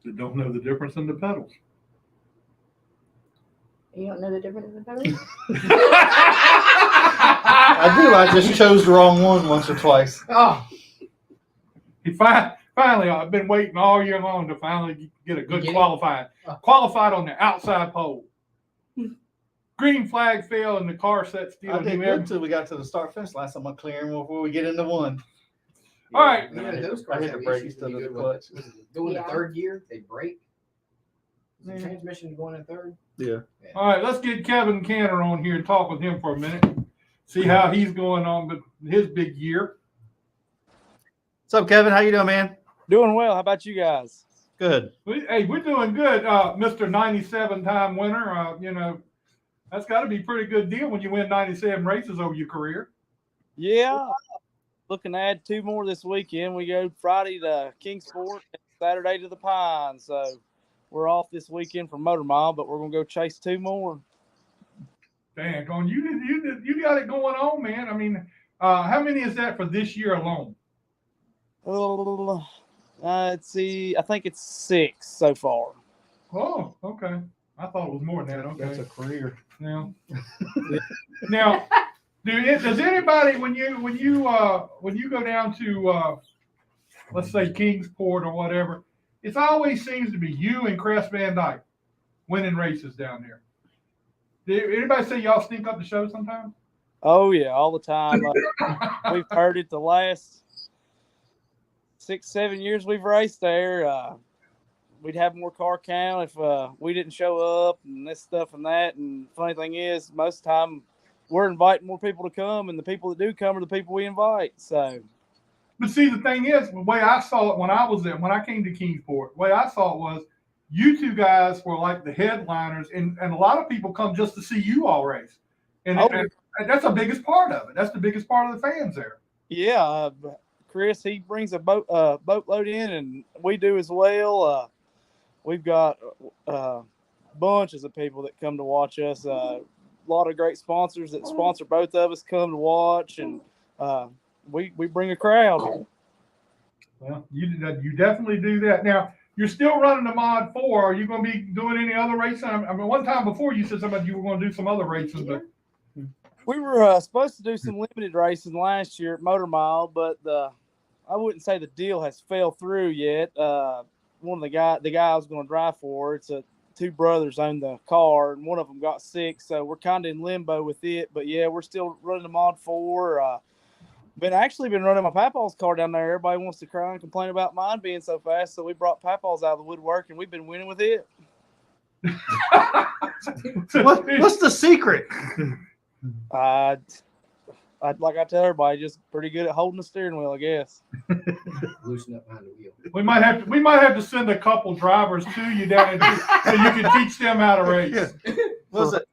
B: that don't know the difference in the pedals.
C: You don't know the difference in the pedals?
A: I do. I just chose the wrong one once or twice.
D: Oh,
B: He finally, I've been waiting all year long to finally get a good
D: You get it?
B: qualified. Qualified on the outside pole. Green flag fell and the car sat still.
A: I did good until we got to the start finish. Last time I cleared before we get into one.
B: All right.
D: Yeah, those
A: I
D: cars
A: hit
D: have
A: the brake
D: issues
A: instead
D: when
A: of
D: you
A: the
D: go
A: clutch.
D: doing
C: Yeah.
D: the third gear, they break. Is the
A: Yeah.
D: transmission going in third?
A: Yeah.
B: All right, let's get Kevin Canter on here and talk with him for a minute. See how he's going on with his big year.
A: What's up, Kevin? How you doing, man?
E: Doing well. How about you guys?
A: Good.
B: Hey, we're doing good, Mr. 97-time winner. That's got to be a pretty good deal when you win 97 races over your career.
E: Yeah. Looking to add 2 more this weekend. We go Friday to Kingsport and Saturday to the Pines. So we're off this weekend for Motor Mile, but we're going to go chase 2 more.
B: Dang, you got it going on, man. I mean, how many is that for this year alone?
E: Let's see. I think it's 6 so far.
B: Oh, okay. I thought it was more than that. Okay.
A: That's a career.
B: Now, does anybody when you go down to let's say Kingsport or whatever, it always seems to be you and Kres Van Dyke winning races down there. Did anybody say y'all stink up the show sometimes?
E: Oh, yeah, all the time. We've heard it the last 6-7 years we've raced there. We'd have more car count if we didn't show up and this stuff and that. And funny thing is, most of the time we're inviting more people to come, and the people that do come are the people we invite. So,
B: But see, the thing is, the way I saw it when I came to Kingsport, the way I saw it was you two guys were like the headliners, and a lot of people come just to see you all race. And that's the biggest part of it. That's the biggest part of the fans there.
E: yeah, Kres, he brings a boatload in, and we do as well. We've got bunches of people that come to watch us. A lot of great sponsors that sponsor both of us come to watch, and we bring a crowd.
B: Well, you definitely do that. Now, you're still running the Mod 4. Are you going to be doing any other racing? I mean, one time before you said something you were going to do some other racing, but
E: We were supposed to do some limited racing last year at Motor Mile, but I wouldn't say the deal has fell through yet. One of the guy I was going to drive for, it's 2 brothers own the car, and one of them got sick, so we're kind of in limbo with it. But yeah, we're still running the Mod 4. been running my Papaw's car down there. Everybody wants to cry and complain about mine being so fast, so we brought Papaw's out of the woodwork, and we've been winning with it.
A: What's the secret?
E: Like I tell everybody, just pretty good at holding the steering wheel, I guess.
D: Loosen up behind the wheel.
B: We might have to send a couple drivers to you down there so you can teach them how to race.
A: What's it?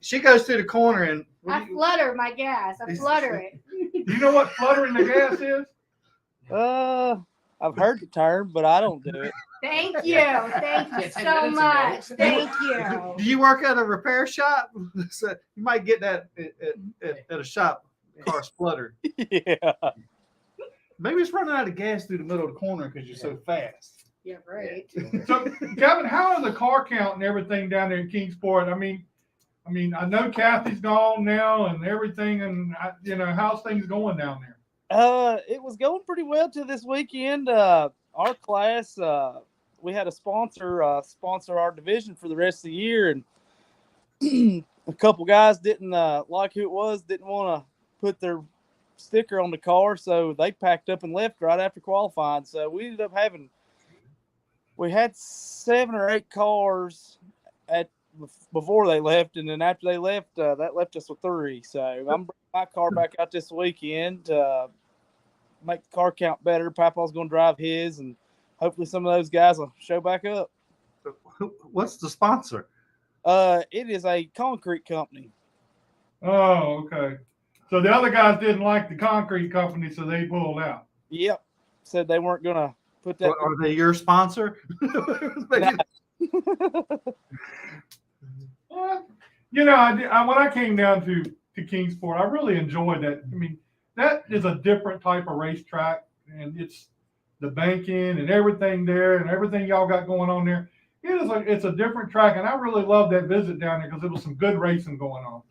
A: She goes to the corner and
C: I flutter my gas. I flutter it.
B: You know what fluttering the gas is?
E: I've heard the term, but I don't do it.
C: Thank you. Thank you so much. Thank you.
A: Do you work at a repair shop? So you might get that at a shop. Car splutter.
E: Yeah.
A: Maybe it's running out of gas through the middle of the corner because you're so fast.
C: Yeah, right.
B: So, Kevin, how are the car count and everything down there in Kingsport? I mean, I know Kathy's gone now and everything, and how's things going down there?
E: It was going pretty well to this weekend. Our class, we had a sponsor our division for the rest of the year, and a couple guys didn't like who it was, didn't want to put their sticker on the car, so they packed up and left right after qualifying. So we ended up we had 7 or 8 cars before they left, and then after they left, that left us with 3. So I'm bringing my car back out this weekend to make the car count better. Papa's going to drive his, and hopefully some of those guys will show back up.
A: What's the sponsor?
E: It is a concrete company.
B: Oh, okay. So the other guys didn't like the concrete company, so they pulled out.
E: Yep. Said they weren't going to put that.
A: Are they your sponsor?
B: Well, when I came down to Kingsport, I really enjoyed that. I mean, that is a different type of racetrack, and it's the banking and everything there, and everything y'all got going on there. It's a different track, and I really loved that visit down there because there was some good racing going on.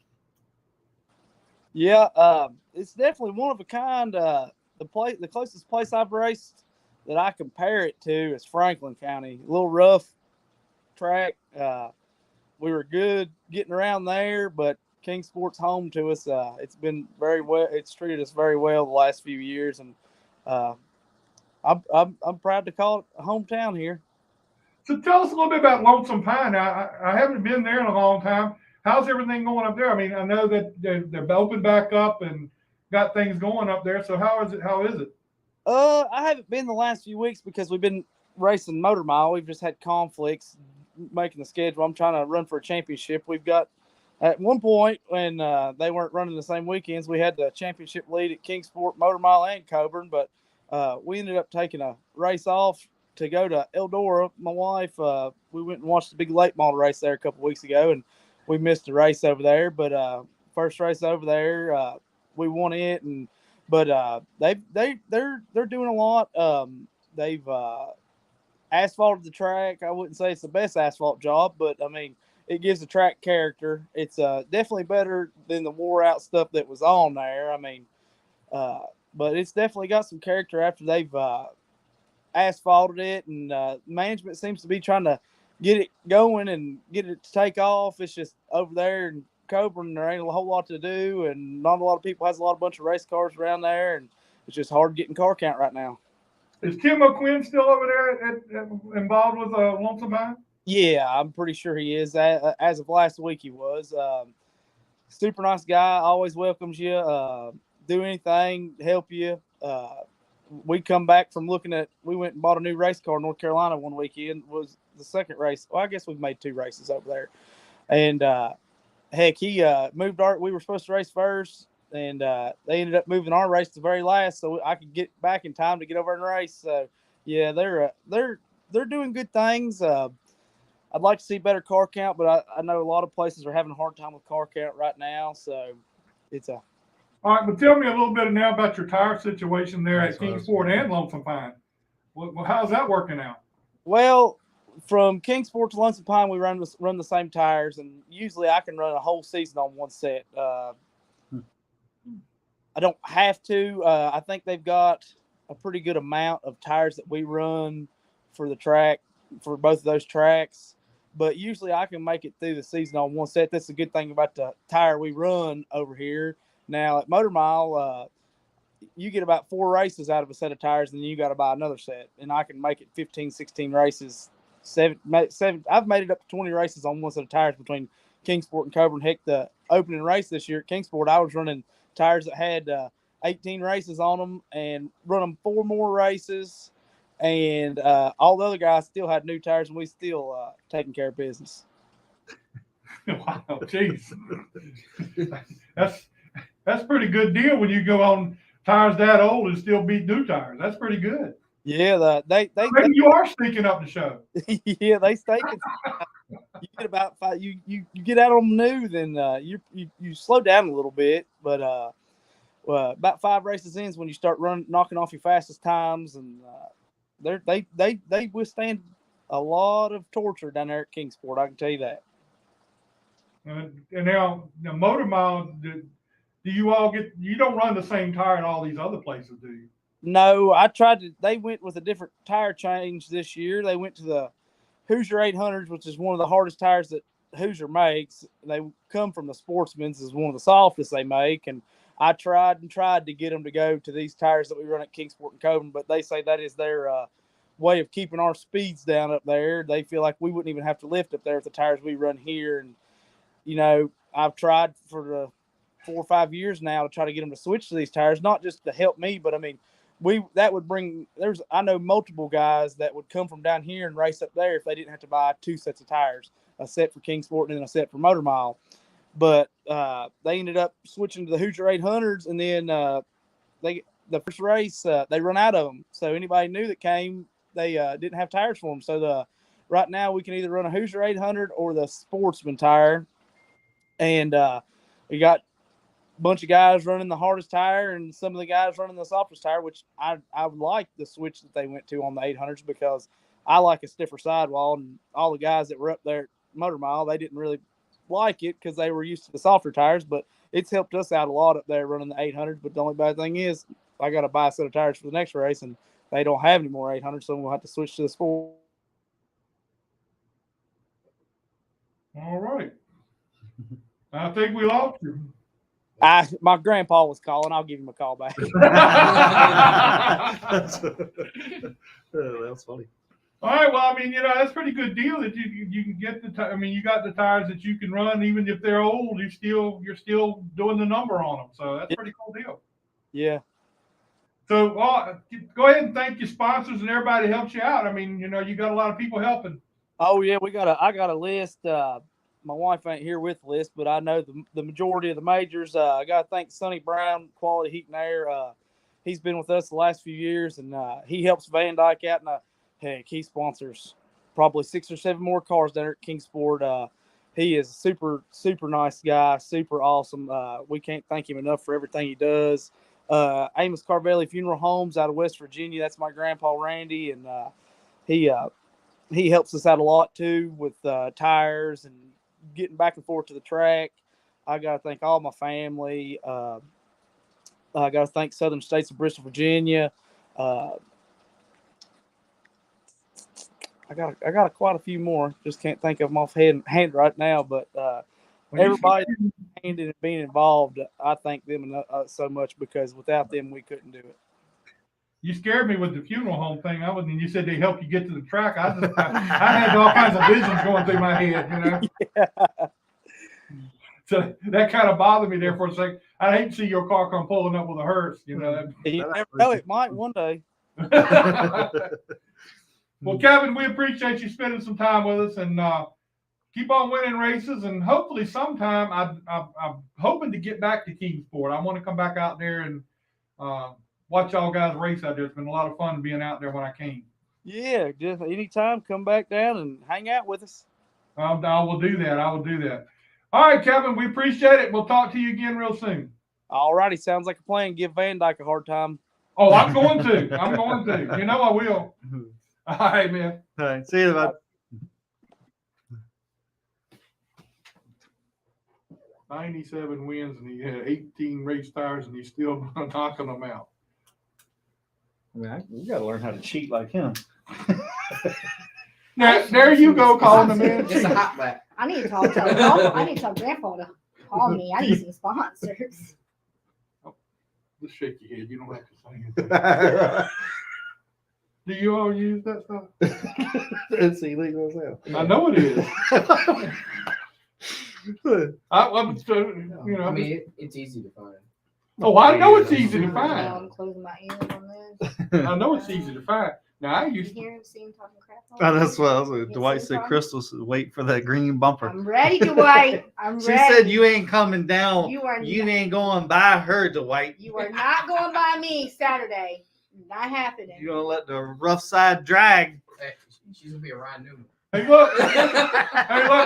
E: Yeah, it's definitely one of a kind. The closest place I've raced that I compare it to is Franklin County. A little rough track. We were good getting around there, but Kingsport's home to us. It's been very well. It's treated us very well the last few years, and I'm proud to call it a hometown here.
B: So tell us a little bit about Lonesome Pine. I haven't been there in a long time. How's everything going up there? I mean, I know that they're open back up and got things going up there. So how is it?
E: I haven't been the last few weeks because we've been racing Motor Mile. We've just had conflicts making the schedule. I'm trying to run for a championship. We've got at one point when they weren't running the same weekends, we had the championship lead at Kingsport, Motor Mile, and Coburn, but we ended up taking a race off to go to Eldora. My wife, we went and watched the big late model race there a couple weeks ago, and we missed a race over there. But first race over there, we won it, but they're doing a lot. They've asphalted the track. I wouldn't say it's the best asphalt job, but I mean, it gives the track character. It's definitely better than the wore out stuff that was on there. I mean, but it's definitely got some character after they've asphalted it, and management seems to be trying to get it going and get it to take off. It's just over there in Coburn, there ain't a whole lot to do, and not a lot of people has a bunch of race cars around there, and it's just hard getting car count right now.
B: Is Tim O'Quinn still over there involved with Lonesome Pine?
E: Yeah, I'm pretty sure he is. As of last week, he was. Super nice guy, always welcomes you, do anything, help you. We come back from we went and bought a new race car in North Carolina one weekend. Was the second race. Well, I guess we've made 2 races over there. And heck, he moved we were supposed to race first, and they ended up moving our race to the very last, so I could get back in time to get over and race. So yeah, they're doing good things. I'd like to see better car count, but I know a lot of places are having a hard time with car count right now. So it's a.
B: All right, but tell me a little bit now about your tire situation there at Kingsport and Lonesome Pine. Well, how's that working out?
E: Well, from Kingsport to Lonesome Pine, we run the same tires, and usually I can run a whole season on one set. I don't have to. I think they've got a pretty good amount of tires that we run for the track, for both of those tracks. But usually I can make it through the season on one set. That's the good thing about the tire we run over here. Now at Motor Mile, you get about 4 races out of a set of tires, and then you got to buy another set. And I can make it 15, 16 races. Seven. I've made it up to 20 races on one set of tires between Kingsport and Coburn. Heck, the opening race this year at Kingsport, I was running tires that had 18 races on them and run them 4 more races. And all the other guys still had new tires, and we still taking care of business.
B: Wow, jeez. That's pretty good deal when you go on tires that old and still beat new tires. That's pretty good.
E: Yeah,
B: Maybe you are sneaking up the show.
E: yeah, they stake it. You get about 5. You get out on new, then you slow down a little bit, but about 5 races in is when you start knocking off your fastest times, and they withstand a lot of torture down there at Kingsport. I can tell you that.
B: And now the motor mile, do you all you don't run the same tire in all these other places, do you?
E: No, they went with a different tire change this year. They went to the Hoosier 800s, which is one of the hardest tires that Hoosier makes. They come from the Sportsman's, is one of the softest they make. And I tried to get them to go to these tires that we run at Kingsport and Coburn, but they say that is their way of keeping our speeds down up there. They feel like we wouldn't even have to lift up there with the tires we run here. And, I've tried for the 4 or 5 years now to try to get them to switch to these tires, not just to help me, but I mean, I know multiple guys that would come from down here and race up there if they didn't have to buy 2 sets of tires, a set for Kingsport and then a set for Motor Mile. But they ended up switching to the Hoosier 800s, and then the first race they run out of them. So anybody new that came, they didn't have tires for them. So right now we can either run a Hoosier 800 or the Sportsman tire, and we got bunch of guys running the hardest tire and some of the guys running the softest tire, which I like the switch that they went to on the 800s because I like a stiffer sidewall, and all the guys that were up there at Motor Mile, they didn't really like it because they were used to the softer tires, but it's helped us out a lot up there running the 800s. But the only bad thing is I got to buy a set of tires for the next race, and they don't have any more 800s, so we'll have to switch to the Sport.
B: All right. I think we lost you.
E: My grandpa was calling. I'll give him a call back.
A: That's funny.
B: All right. Well, I mean, that's a pretty good deal that you can get you got the tires that you can run, even if they're old. You're still doing the number on them. So that's a pretty cool deal.
E: Yeah.
B: So go ahead and thank your sponsors and everybody that helps you out. I mean, you got a lot of people helping.
E: Oh yeah, I got a list. My wife ain't here with the list, but I know the majority of the majors. I got to thank Sonny Brown, Quality Heat and Air. He's been with us the last few years, and he helps Van Dyke out. And heck, he sponsors probably 6 or 7 more cars down there at Kingsport. He is a super, super nice guy, super awesome. We can't thank him enough for everything he does. Amos Carvelli Funeral Homes out of West Virginia. That's my grandpa Randy, and he helps us out a lot too with tires and getting back and forth to the track. I got to thank all my family. I got to thank Southern States of Bristol, Virginia. I got quite a few more. Just can't think of them offhand right now. But everybody being involved, I thank them so much because without them, we couldn't do it.
B: You scared me with the funeral home thing. You said they help you get to the track. I had all kinds of visions going through my head,
E: Yeah.
B: So that kind of bothered me there for a second. I hate to see your car come pulling up with a hearse,
E: You never know, it might one day.
B: Well, Kevin, we appreciate you spending some time with us, and keep on winning races. And hopefully sometime I'm hoping to get back to Kingsport. I want to come back out there and watch y'all guys race out there. It's been a lot of fun being out there when I came.
E: Yeah, just anytime, come back down and hang out with us.
B: I will do that. All right, Kevin, we appreciate it. We'll talk to you again real soon.
E: All righty, sounds like a plan. Give Van Dyke a hard time.
B: Oh, I'm going to. I will. All right, man.
A: All right, see you, bud.
B: 97 wins, and he had 18 race tires, and he's still knocking them out.
A: I mean, you got to learn how to cheat like him.
B: Now, there you go, calling him in.
D: It's a hot back.
C: I need to tell Grandpa to call me. I need some sponsors.
B: Just shake your head. You don't have to say anything. Do you all use that stuff?
A: It's illegal as hell.
B: I know it is. I'm you know.
D: I mean, it's easy to find.
B: Oh, I know it's easy to
C: Now
B: find.
C: I'm closing my ears on this.
B: I know it's easy to find. Now I
C: You
B: used to.
C: hear him see him talking crap?
A: Oh, that's what I was like.
C: Yes,
A: Dwight
C: sir,
A: said
C: Tom.
A: Crystal's wait for that green bumper.
C: I'm ready, Dwight. I'm
A: She
C: ready.
A: said you ain't coming down.
C: You are
A: You
C: not-
A: ain't going by her, Dwight.
C: You are not going by me Saturday. Not happening.
A: You're gonna let the rough side drag.
D: Hey, she's gonna be a Ryan Newman.
B: Hey, look. Hey, look.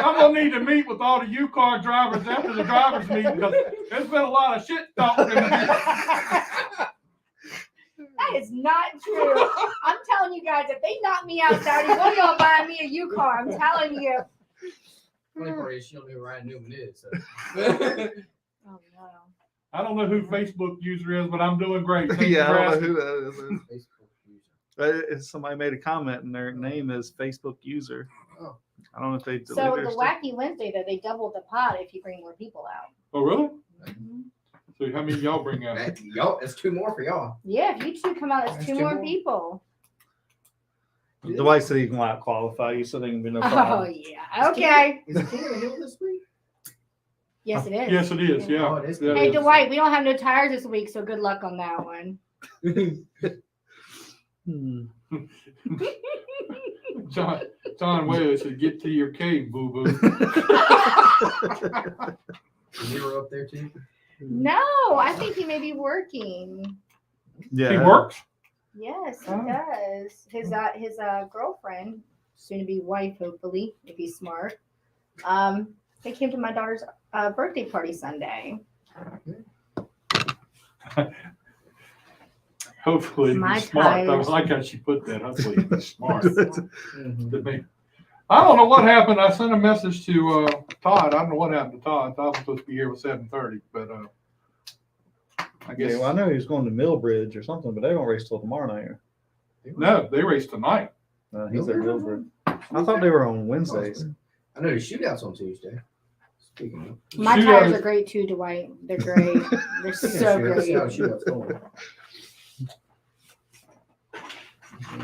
B: I'm gonna need to meet with all the U-car drivers after the drivers meeting because there's been a lot of shit talking.
C: That is not true. I'm telling you guys, if they knock me out Saturday, one of y'all buy me a U-car. I'm telling you.
D: Funny part is she don't know who Ryan Newman is. So.
C: Oh no.
B: I don't know who Facebook user is, but I'm doing great. Thanks
A: Yeah,
B: for
A: I don't know
B: asking.
A: who that is.
D: Facebook user.
A: Somebody made a comment and their name is Facebook user.
D: Oh.
A: I don't know if they
C: So
A: deleted
C: the
A: their stuff.
C: Wacky Wednesday, though, they doubled the pot if you bring more people out.
B: Oh, really? So how many y'all bring out?
D: Y'all, it's 2 more for y'all.
C: Yeah, if you two come out, it's
D: That's
C: 2
D: two
C: more
D: more.
C: people.
A: Dwight said he can out qualify you, so there can be no
C: Oh
A: problem.
C: yeah. Okay.
D: Is it King of the Hill this week?
C: Yes, it is.
B: Yes, it is. Yeah.
D: Oh, it is.
B: Yeah, it
C: Hey,
B: is.
C: Dwight, we don't have no tires this week, so good luck on that one.
A: Hmm.
B: John Whaley said, "Get to your cave, boo boo."
D: You were up there too.
C: No, I think he may be working.
A: Yeah.
B: He works.
C: Yes, he
B: Oh.
C: does. His girlfriend, soon to be wife, hopefully, if he's smart. They came to my daughter's birthday party Sunday.
B: Hopefully,
C: My
B: he's smart. I
C: tires.
B: like how she put that. Hopefully, he's smart.
D: Mhm.
B: To me. I don't know what happened. I sent a message to Todd. I don't know what happened to Todd. Todd was supposed to be here at 7:30, but I guess
A: Yeah, well, I know he was going to Millbridge or something, but they don't race till tomorrow night.
B: no. They race tonight.
A: He's at Millbridge. I thought they were on Wednesdays.
D: I know the shootouts on Tuesday. Speaking of.
C: My
B: Shootout
C: tires
B: is-
C: are great too, Dwight. They're great. They're so
D: Let's see how the
C: great.
D: shootouts going.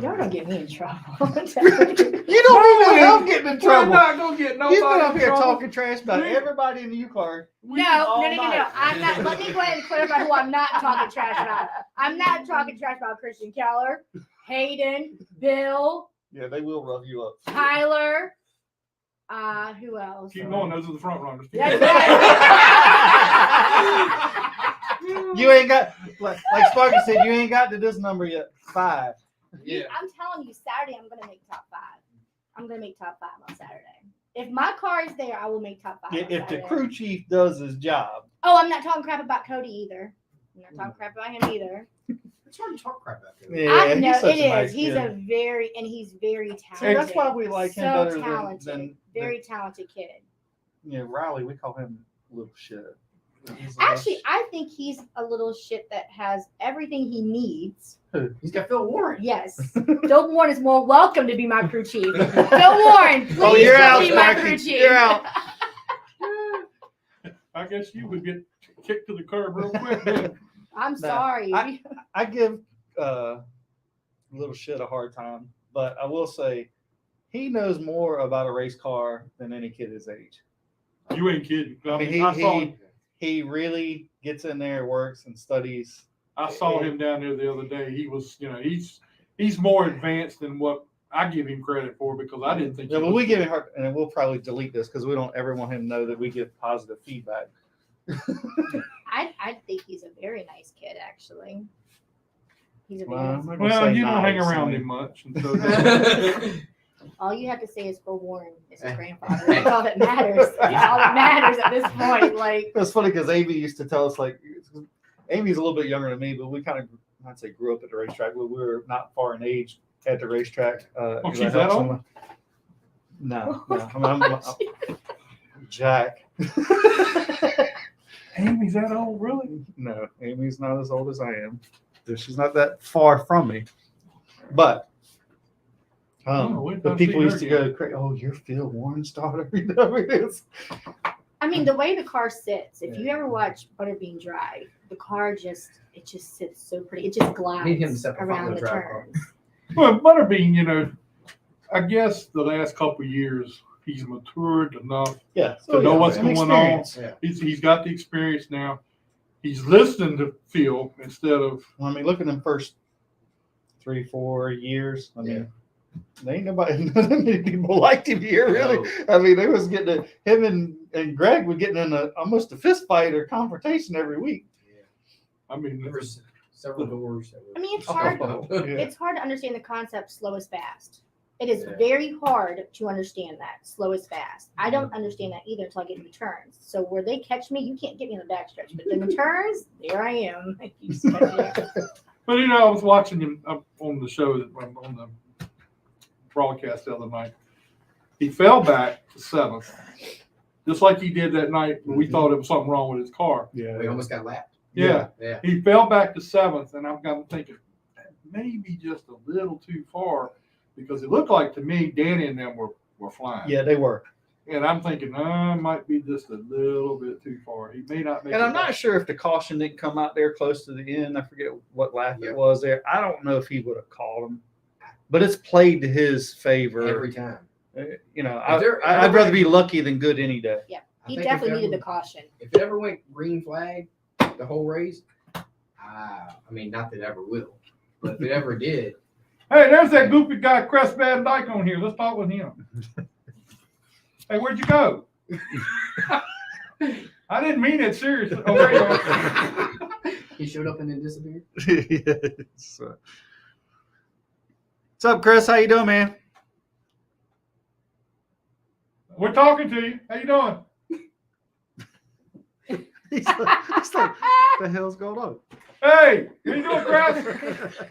C: Y'all don't get me in trouble.
A: You don't even help getting in
B: We're
A: trouble.
B: not gonna get nobody
A: You've been up
B: in
A: here
B: trouble.
A: talking trash about
B: We-
A: everybody in the U car.
C: No. I'm not. Let me go ahead and clarify who I'm not talking trash about. I'm not talking trash about Christian Keller, Hayden, Bill,
A: Yeah, they will rub you up.
C: Tyler. Who else?
B: Keep going. Those are the front runners.
C: That's right.
A: You ain't got, like Sparky said, you ain't got to this number yet. 5.
D: Yeah.
C: I'm telling you, Saturday I'm gonna make top 5. I'm gonna make top 5 on Saturday. If my car is there, I will make top 5. on
A: If the
C: Saturday.
A: crew chief does his job.
C: Oh, I'm not talking crap about Cody either. I'm not talking crap about him either.
D: It's hard to talk crap about that.
A: Yeah,
C: I know
A: he's such
C: it
A: a
C: is.
A: nice
C: He's
A: kid.
C: he's very talented.
A: See, that's why we like him
C: so
A: better
C: talented.
A: than
C: very talented kid.
A: Riley. We call him little shit. He's a
C: Actually, I think he's a little shit that has everything he needs.
D: He's got Phil Warren.
C: Yes. Phil Warren is more welcome to be my crew chief. Phil Warren, please
A: Oh, you're out,
C: be my
A: Sparky.
C: crew chief.
A: You're out.
B: I guess you would get kicked to the curb real quick. Then.
C: I'm sorry.
A: I give little shit a hard time, but I will say he knows more about a race car than any kid his age.
B: You ain't kidding. I mean,
A: he-
B: I saw
A: He really gets in there, works, and studies.
B: him down there the other day. He was, he's more advanced than what I give him credit for because I didn't think.
A: Yeah,
B: he
A: but
B: was.
A: we give him hard, and we'll probably delete this because we don't ever want him to know that we give positive feedback.
C: I think he's a very nice kid, actually. He's a very
A: Well,
C: nice
A: I'm not gonna
B: Well,
A: say
B: you don't hang
A: nice,
B: around
A: I mean,
B: him much, and so
C: All you have to say is Phil Warren is his
D: Hey.
C: grandfather. That's all that matters. That's all that matters at this point. Like,
A: It's funny because Amy used to tell us, like, Amy's a little bit younger than me, but we kind of, I'd say, grew up at the racetrack, but we were not far in age at the racetrack.
B: she's that old?
A: No. I'm Jack.
B: Amy's that old, really?
A: No, Amy's not as old as I am. She's not that far from me. But
B: we've
A: the
B: not
A: people
B: seen
A: used
B: her
A: to
B: yet.
A: go crazy. Oh, you're Phil Warren's daughter. It is.
C: I mean, the way the car sits, if
A: Yeah.
C: you ever watch Butterbean Drive, the car just sits so pretty. It just glides
D: Need him to set the
C: around
D: front-wheel
C: the
D: drive car.
C: turns.
B: Well, Butterbean, I guess the last couple of years he's matured enough
A: Yeah.
B: to know what's
A: an
B: going on.
A: experience.
D: Yeah.
B: He's got the experience now. He's listening to Phil instead of.
A: I mean, look at them first 3-4 years. I mean, there ain't nobody, not many people liked him here, really.
D: No.
A: I mean, they was getting him and Greg were getting in almost a fist fight or confrontation every week.
B: I mean,
D: There was several doors. That were
C: I mean, it's hard.
A: Yeah.
C: It's hard to understand the concept slow is fast. It is
D: Yeah.
C: very hard to understand that slow is fast. I don't understand that either until I get in the turns. So where they catch me, you can't get me in the backstretch. But in the turns, there I am. You just catch me up.
B: But I was watching him up on the show on the broadcast the other night. He fell back to 7th, just like he did that night when we thought there was something wrong with his car.
A: Yeah.
D: we almost got lapped.
B: Yeah,
D: Yeah.
B: he fell back to 7th, and I'm thinking maybe just a little too far because it looked like to me Danny and them were flying.
A: Yeah, they were.
B: And I'm thinking, might be just a little bit too far. He may not make
A: And
B: it
A: I'm not
B: back.
A: sure if the caution didn't come out there close to the end. I forget what lap
D: Yeah.
A: it was there. I don't know if he would have called him, but it's played to his favor.
D: Every time.
A: I'd rather be lucky than good any day.
D: I
C: He
D: think
C: definitely
D: if
C: needed the
D: ever-
C: caution.
D: If it ever went green flag, the whole race, I mean, not that it ever will, but if it ever did,
B: Hey, there's that goofy guy, Kres and Dyke on here. Let's talk with him. Hey, where'd you go? I didn't mean it seriously. Oh, there you are.
D: he showed up and then disappeared.
A: Yes. What's up, Chris? How you doing, man?
B: We're talking to you. How you doing?
A: He's like, what the hell's going on?
B: Hey, how you doing, Kres?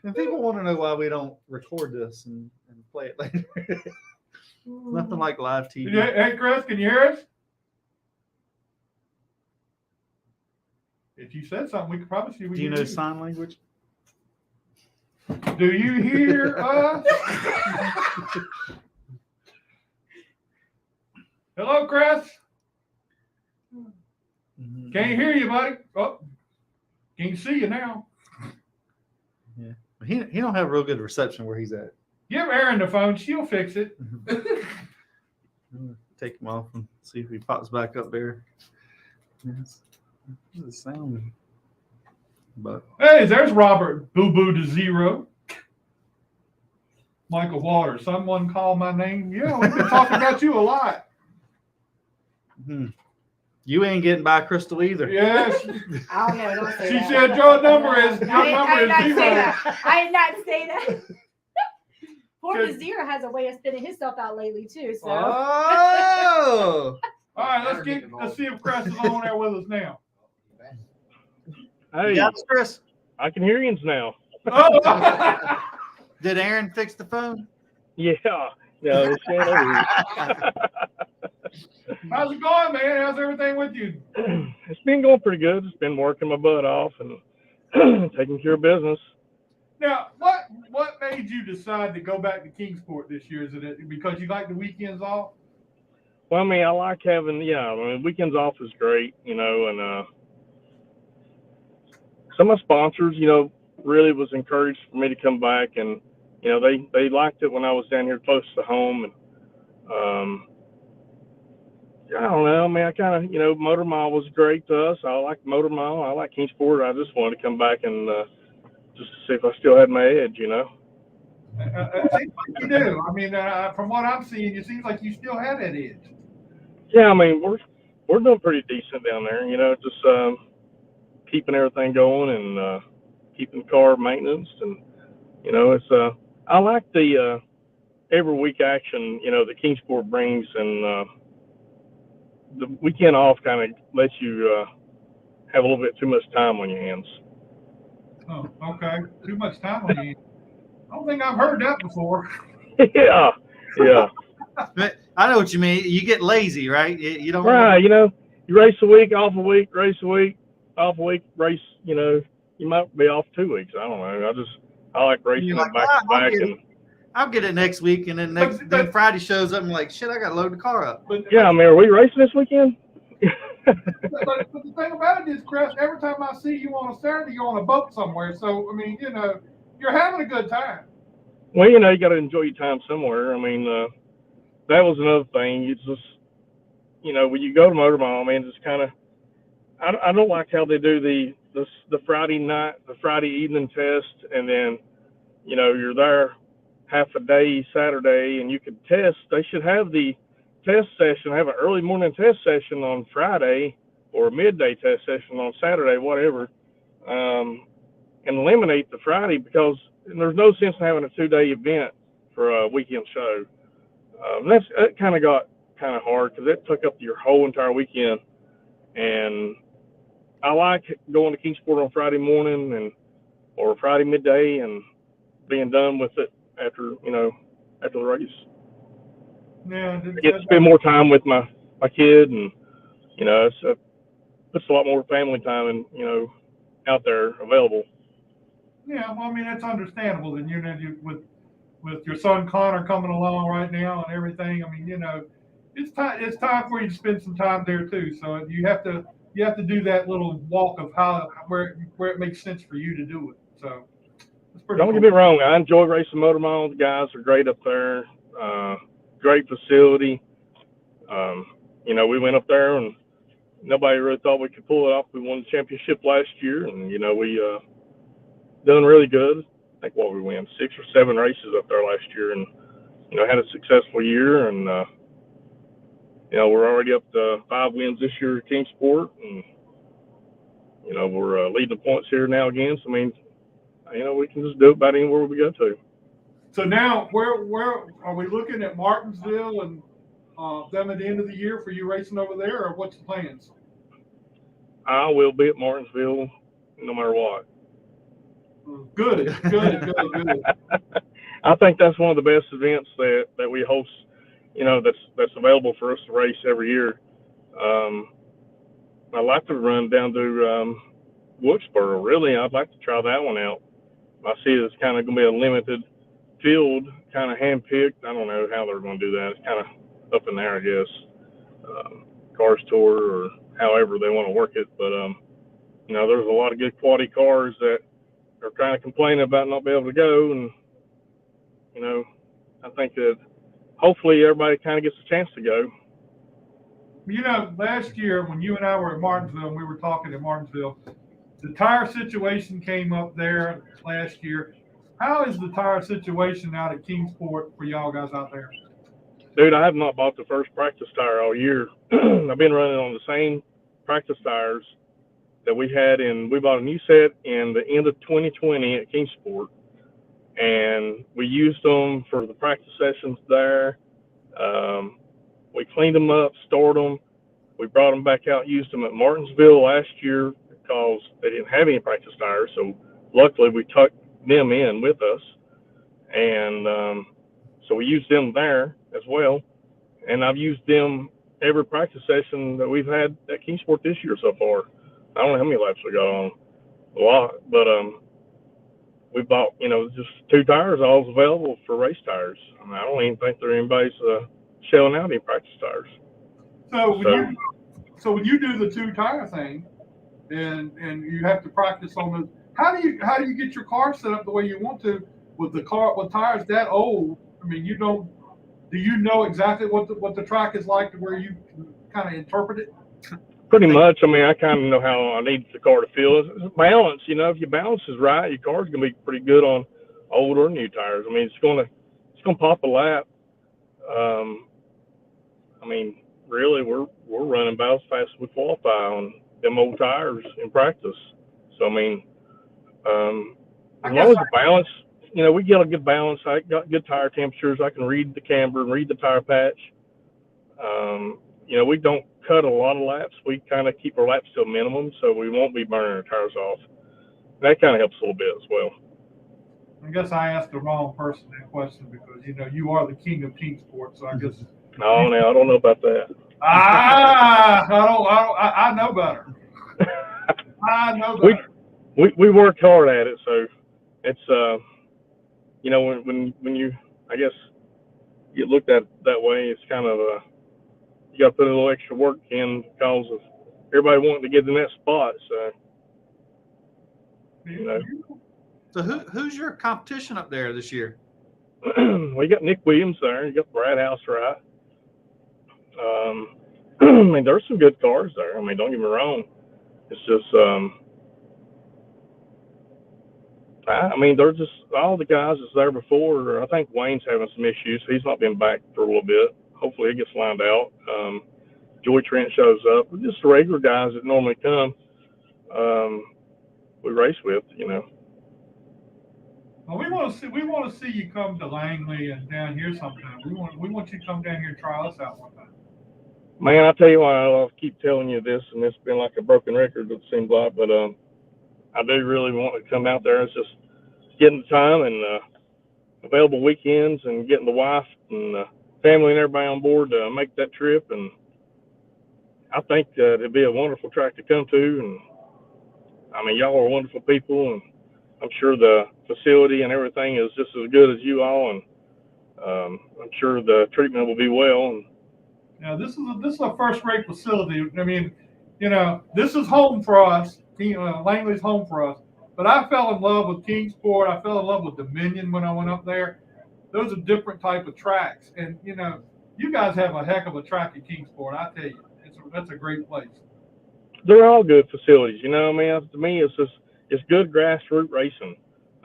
A: And people want to know why we don't record this and play it later. Nothing like live TV.
B: Hey, Kres, can you hear us? If you said something, we could probably see.
A: Do you know sign language?
B: Do you hear us? Hello, Kres. Can't hear you, buddy. Oh, can't see you now.
A: He don't have real good reception where he's at.
B: Give Erin the phone. She'll fix it.
A: Take him off and see if he pops back up there. Yes. What does it sound? But
B: Hey, there's Robert Boo Boo to Zero. Michael Waters. Someone called my name. Yeah, we've been talking about you a lot.
A: you ain't getting by Crystal either.
B: Yes.
C: I don't know. Don't say
B: She
C: that.
B: said your number is
C: I did not say
B: zero.
C: that. I did not say that. Poor
B: Good.
C: Nazir has a way of spinning himself out lately too. So
A: Oh!
B: All right, let's see if Kres is on there with us now.
F: Hey,
A: Yeah, Chris.
F: I can hear you now.
B: Oh.
A: Did Aaron fix the phone?
F: Yeah. No, it's going over.
B: How's it going, man? How's everything with you?
F: It's been going pretty good. It's been working my butt off and taking care of business.
B: Now, what made you decide to go back to Kingsport this year? Is it because you like the weekends off?
F: Well, I mean, I like having, weekends off is great, and some of my sponsors, really was encouraged for me to come back, and, they liked it when I was down here close to home, and, I don't know, I mean, I kind of, Motor Mile was great to us. I like Motor Mile. I like Kingsport. I just wanted to come back and just to see if I still had my edge,
B: It seems like you do. I mean, from what I'm seeing, it seems like you still have that edge.
F: Yeah, I mean, we're doing pretty decent down there, just keeping everything going and keeping the car maintenance, and it's I like the every week action that Kingsport brings, and the weekend off kind of lets you have a little bit too much time on your hands.
B: Oh, okay. Too much time on you. I don't think I've heard that before.
F: yeah.
A: But I know what you mean. You get lazy, right? You don't.
F: Right, you race a week, off a week, race a week, off a week, race. You might be off 2 weeks. I don't know. I like racing
A: You're like,
F: back to back, and
A: I'll get it next week, and then then Friday shows up and I'm like, shit, I got to load the car up.
B: But,
F: yeah. I mean, are we racing this weekend?
B: But the thing about it is, Kres, every time I see you on a Saturday, you're on a boat somewhere. So, I mean, you're having a good time.
F: Well, you got to enjoy your time somewhere. I mean, that was another thing. It's just, when you go to Motor Mall, man, it's kind of, I don't like how they do the Friday night, the Friday evening test, and then, you're there half a day Saturday, and you could test. They should have the test session, have an early morning test session on Friday or a midday test session on Saturday, whatever, and eliminate the Friday, because there's no sense in having a 2-day event for a weekend show. That kind of got kind of hard because it took up your whole entire weekend. And I like going to Kingsport on Friday morning or Friday midday and being done with it after the race.
B: Yeah,
F: I get to spend more time with my kid, and it's puts a lot more family time and out there available.
B: Yeah, well, I mean, that's understandable. And with your son Connor coming along right now and everything, I mean, it's time for you to spend some time there too. So you have to do that little walk of where it makes sense for you to do it. So it's pretty.
F: Don't get me wrong, I enjoy racing Motor Mall. The guys are great up there. Great facility. We went up there and nobody really thought we could pull it off. We won the championship last year, and we done really good. I think we won 6 or 7 races up there last year, and had a successful year. And we're already up to 5 wins this year at Kingsport, and we're leading the points here now again. So I mean, we can just do it about anywhere we go to.
B: So now, where are we looking at Martinsville and them at the end of the year for you racing over there, or what's the plans?
F: I will be at Martinsville no matter what.
B: Good.
F: I think that's one of the best events that we host, that's available for us to race every year. I'd like to run down to Wilkesboro. Really, I'd like to try that one out. I see it's kind of going to be a limited field, kind of hand-picked. I don't know how they're going to do that. It's kind of up in there, I guess. Cars Tour or however they want to work it. But, there's a lot of good quality cars that are kind of complaining about not being able to go. And, I think that hopefully everybody kind of gets a chance to go.
B: Last year when you and I were at Martinsville, and we were talking at Martinsville, the tire situation came up there last year. How is the tire situation out at Kingsport for y'all guys out there?
F: Dude, I have not bought the first practice tire all year. I've been running on the same practice tires that we had, and we bought a new set in the end of 2020 at Kingsport, and we used them for the practice sessions there. We cleaned them up, stored them. We brought them back out, used them at Martinsville last year because they didn't have any practice tires. So luckily we tucked them in with us. And so we used them there as well. And I've used them every practice session that we've had at Kingsport this year so far. I don't know how many laps we got on. A lot. But we bought, just 2 tires, all's available for race tires. I mean, I don't even think anybody's shelling out any practice tires.
B: So when you do the 2 tire thing, and you have to practice on the, how do you get your car set up the way you want to with tires that old? I mean, do you know exactly what the track is like to where you kind of interpret it?
F: Pretty much. I mean, I kind of know how I need the car to feel. It's balance, if your balance is right, your car's gonna be pretty good on old or new tires. I mean, it's gonna pop a lap. I mean, really, we're running about as fast as we qualify on them old tires in practice. So I mean, as long as the balance, we get a good balance. I got good tire temperatures. I can read the camber and read the tire patch. We don't cut a lot of laps. We kind of keep our laps to a minimum, so we won't be burning our tires off. That kind of helps a little bit as well.
B: I guess I asked the wrong person that question because you are the king of Kingsport, so I guess.
F: No, now I don't know about that.
B: I know better. I know better.
F: We worked hard at it, so it's when you, I guess, get looked at that way, it's kind of you got to put a little extra work in because of everybody wanting to get in that spot. So, you know.
A: So who's your competition up there this year?
F: We got Nick Williams there. You got Brad Houseright. I mean, there's some good cars there. I mean, don't get me wrong. It's just, I mean, they're just all the guys that's there before. I think Wayne's having some issues. He's not been back for a little bit. Hopefully, he gets lined out. Joy Trent shows up. Just the regular guys that normally come. We race with, you know.
B: Well, we want to see you come to Langley and down here sometime. We want you to come down here and try us out one time.
F: Man, I tell you what, I'll keep telling you this, and it's been like a broken record, it seems like, but I do really want to come out there. It's just getting the time and available weekends and getting the wife and family and everybody on board to make that trip. And I think it'd be a wonderful track to come to. And I mean, y'all are wonderful people, and I'm sure the facility and everything is just as good as you all, and I'm sure the treatment will be well. And
B: now, this is a first-rate facility. I mean, you know, this is home for us. Langley's home for us. But I fell in love with Kingsport. I fell in love with Dominion when I went up there. Those are different type of tracks, and you know, you guys have a heck of a track at Kingsport. I tell you, that's a great place.
F: They're all good facilities, you know. I mean, to me, it's good grassroots racing.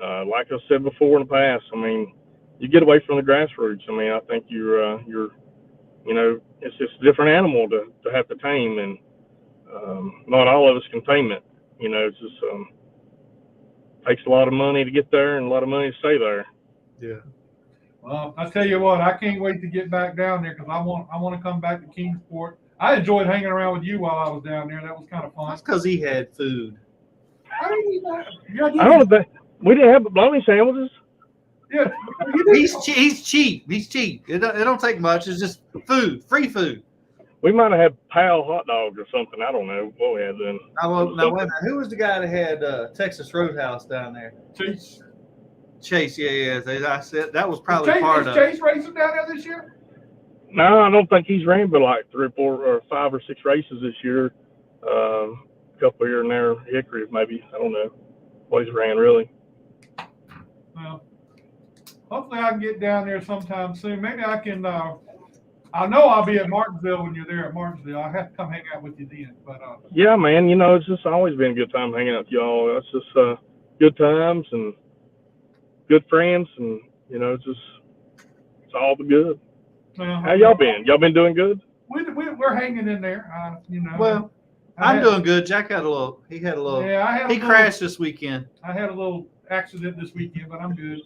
F: Like I said before in the past, I mean, you get away from the grassroots. I mean, I think you're you know, it's just a different animal to have to tame, and not all of us can tame it. You know, it's just takes a lot of money to get there and a lot of money to stay there.
A: Yeah.
B: Well, I tell you what, I can't wait to get back down there because I want to come back to Kingsport. I enjoyed hanging around with you while I was down there. That was kind of fun.
A: That's because he had food.
B: I didn't eat that.
F: I don't know. We didn't have bologna sandwiches.
B: Yeah,
A: He's cheap. He's cheap. It don't take much. It's just food, free food.
F: We might have had Pal hot dogs or something. I don't know what we had then.
A: Now, wait a minute. Who was the guy that had Texas Roadhouse down there? Chase. Yeah. I said that was probably part of.
B: Chase racing down there this year?
F: No, I don't think he's ran but like 3 or 4 or 5 or 6 races this year. A couple here and there, Hickory maybe. I don't know what he's ran really.
B: Well, hopefully I can get down there sometime soon. Maybe I can. I know I'll be at Martinsville when you're there at Martinsville. I have to come hang out with you then. But
F: yeah, man. You know, it's just always been a good time hanging out with y'all. It's just good times and good friends, and you know, it's all good.
B: Well,
F: how y'all been? Y'all been doing good?
B: We're hanging in there. You know.
A: Well, I'm doing good. Jack had a little.
B: Yeah,
A: he crashed this weekend.
B: I had a little accident this weekend, but I'm good.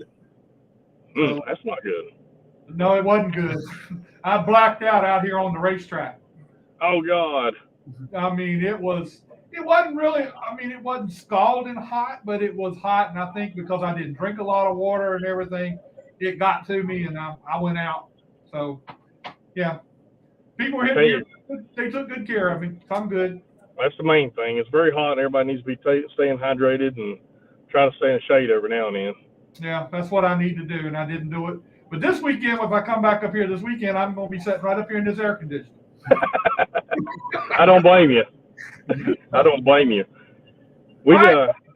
F: That's not good.
B: No, it wasn't good. I blacked out here on the racetrack.
F: Oh God.
B: I mean, it wasn't really. I mean, it wasn't scalding hot, but it was hot, and I think because I didn't drink a lot of water and everything, it got to me, and I went out. So, yeah, people were hitting me. They took good care of me. So I'm good.
F: That's the main thing. It's very hot. Everybody needs to be staying hydrated and trying to stay in the shade every now and then.
B: Yeah, that's what I need to do, and I didn't do it. But this weekend, if I come back up here this weekend, I'm going to be sitting right up here in this air conditioner.
F: I don't blame you. I don't blame you. We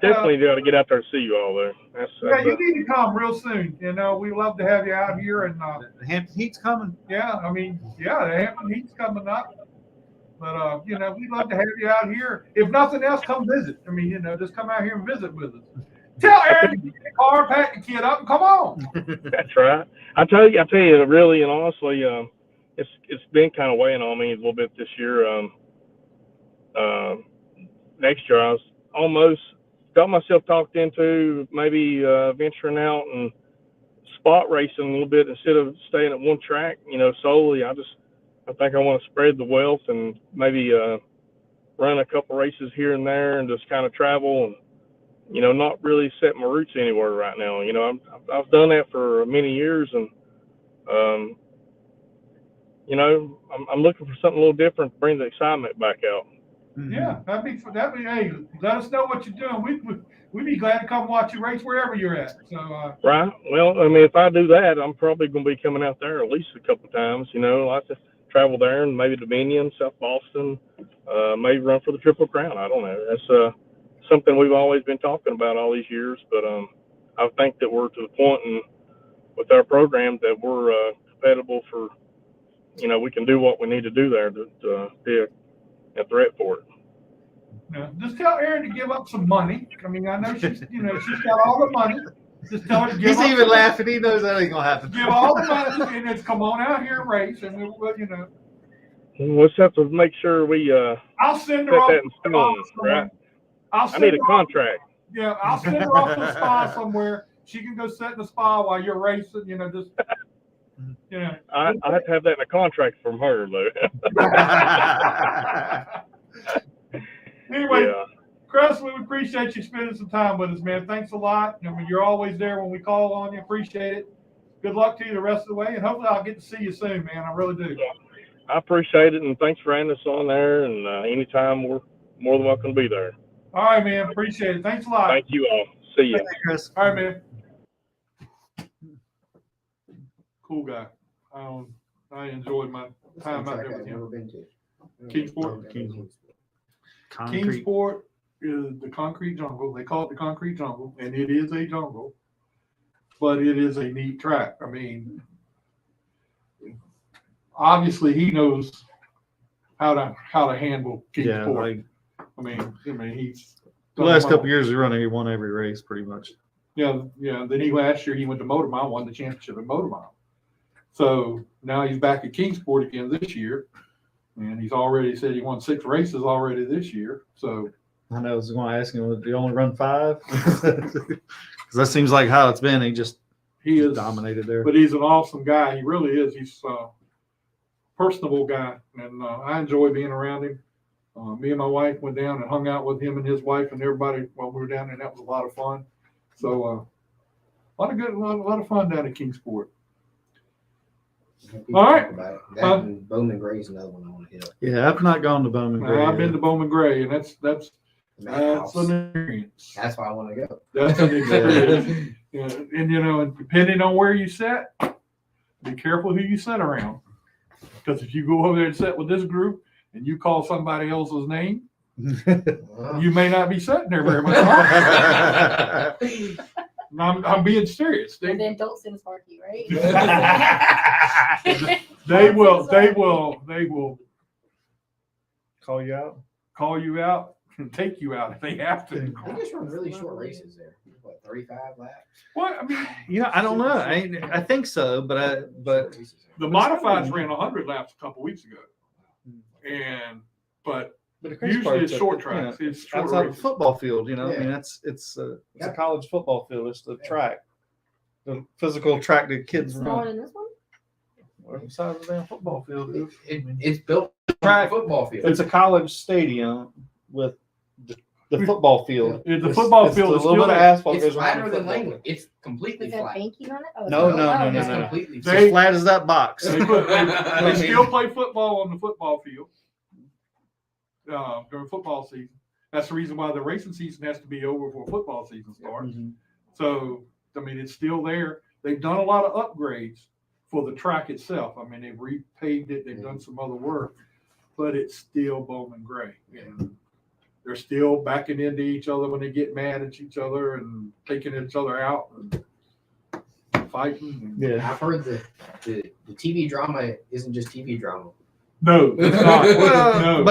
F: definitely got to get out there to see you all there.
B: You need to come real soon. You know, we love to have you out here. And
A: the Hampton Heat's coming.
B: Yeah, I mean, the Hampton Heat's coming up. But, you know, we'd love to have you out here. If nothing else, come visit. I mean, you know, just come out here and visit with us. Tell Aaron to get the car, pack the kid up, and come on.
F: That's right. I tell you, really and honestly, it's been kind of weighing on me a little bit this year. Next year, I was almost got myself talked into maybe venturing out and spot racing a little bit instead of staying at one track, you know, solely. I think I want to spread the wealth and maybe run a couple races here and there and just kind of travel and, you know, not really set my roots anywhere right now. You know, I've done that for many years, and you know, I'm looking for something a little different to bring the excitement back out.
B: Mm-hmm. Yeah, that'd be. Hey, let us know what you're doing. We'd be glad to come watch you race wherever you're at. So. Right.
F: Well, I mean, if I do that, I'm probably going to be coming out there at least a couple of times. You know, I like to travel there and maybe Dominion, South Boston, maybe run for the Triple Crown. I don't know. That's something we've always been talking about all these years. But I think that we're to the point with our program that we're compatible for, we can do what we need to do there to be a threat for it.
B: Yeah, just tell Erin to give up some money. I mean, I know she's got all the money. Just tell her to give
A: He's
B: up
A: even
B: some
A: laughing. He knows that ain't gonna happen.
B: Give all the money and just come on out here and race, and
F: We'll just have to make sure we
B: I'll send
F: set
B: her off
F: that in stone, right? I need a contract.
B: Yeah, I'll send her off to the spa somewhere. She can go sit in the spa while you're racing. Just
F: I have to have that in a contract from her, though.
B: Anyway,
F: Yeah.
B: Kres, we appreciate you spending some time with us, man. Thanks a lot. I mean, you're always there when we call on you. Appreciate it. Good luck to you the rest of the way, and hopefully I'll get to see you soon, man. I really do.
F: I appreciate it, and thanks for having us on there. And anytime, we're more than welcome to be there.
B: All right, man. Appreciate it. Thanks a lot.
F: Thank you all. See you.
A: Thank you, Chris.
B: All right, man. Cool guy. I enjoyed my time out there with him.
D: Never been to.
B: Kingsport. Kingsport is the concrete jungle. They call it the concrete jungle, and it is a jungle, but it is a neat track. I mean, obviously he knows how to handle Kingsport.
A: Yeah, like
B: I mean he's
A: the last couple years he won every race pretty much.
B: Yeah. Then last year he went to Motor Mile, won the championship at Motor Mile. So now he's back at Kingsport again this year. And he's already said he won 6 races already this year. So
A: I know I was going to ask him, do you only run 5? Because that seems like how it's been. He is dominated there.
B: But he's an awesome guy. He really is. He's a personable guy, and I enjoy being around him. Me and my wife went down and hung out with him and his wife and everybody while we were down there, and that was a lot of fun. So a lot of fun down at Kingsport. All right.
D: That and Bowman Gray's another one I want to hit up.
A: Yeah, I've not gone to Bowman Gray.
B: I've been to Bowman Gray, and that's
D: Madhouse.
B: an experience.
D: That's why I want to go.
B: That's an experience. Yeah, and and depending on where you sit, be careful who you sit around. Because if you go over there and sit with this group and you call somebody else's name, you may not be sitting there very much longer. I'm being serious.
C: And then Dodson Sparky, right?
B: They will
A: Call you out?
B: call you out and take you out if they have to.
D: They just run really short races there. What, 35 laps?
B: What? I mean,
A: I don't know. I think so, but
B: the modifieds ran 100 laps a couple weeks ago, but usually it's short tracks. It's short
A: outside of
B: races.
A: the football field. I mean,
D: Yeah.
A: it's a college football field. It's the track, the physical track that kids
C: Smaller
A: run.
C: than this one?
A: Whatever size of the damn football field is.
D: It's built
A: Track.
D: football field.
A: It's a college stadium with the football field.
B: The football field
A: a
B: is
A: little
B: still
A: bit of
B: there.
A: asphalt
D: It's
A: goes around
D: flatter
A: the
D: than
A: football
D: Langley. It's completely
C: Is that
D: flat.
C: banking on it? Oh,
A: No,
C: it's
A: no,
C: not.
A: no,
C: Oh,
A: no,
D: It's
A: no.
D: completely
A: It's
D: flat.
A: as flat as that box.
B: They still play football on the football field during football season. That's the reason why the racing season has to be over before football season starts.
A: Mhm.
B: So, I mean, it's still there. They've done a lot of upgrades for the track itself. I mean, they've repaved it. They've done some other work, but it's still Bowman Gray. And they're still backing into each other when they get mad at each other and taking each other out and fighting.
A: Yeah.
D: I've heard the TV drama isn't just TV drama.
B: No, it's not.
A: Well,
B: No.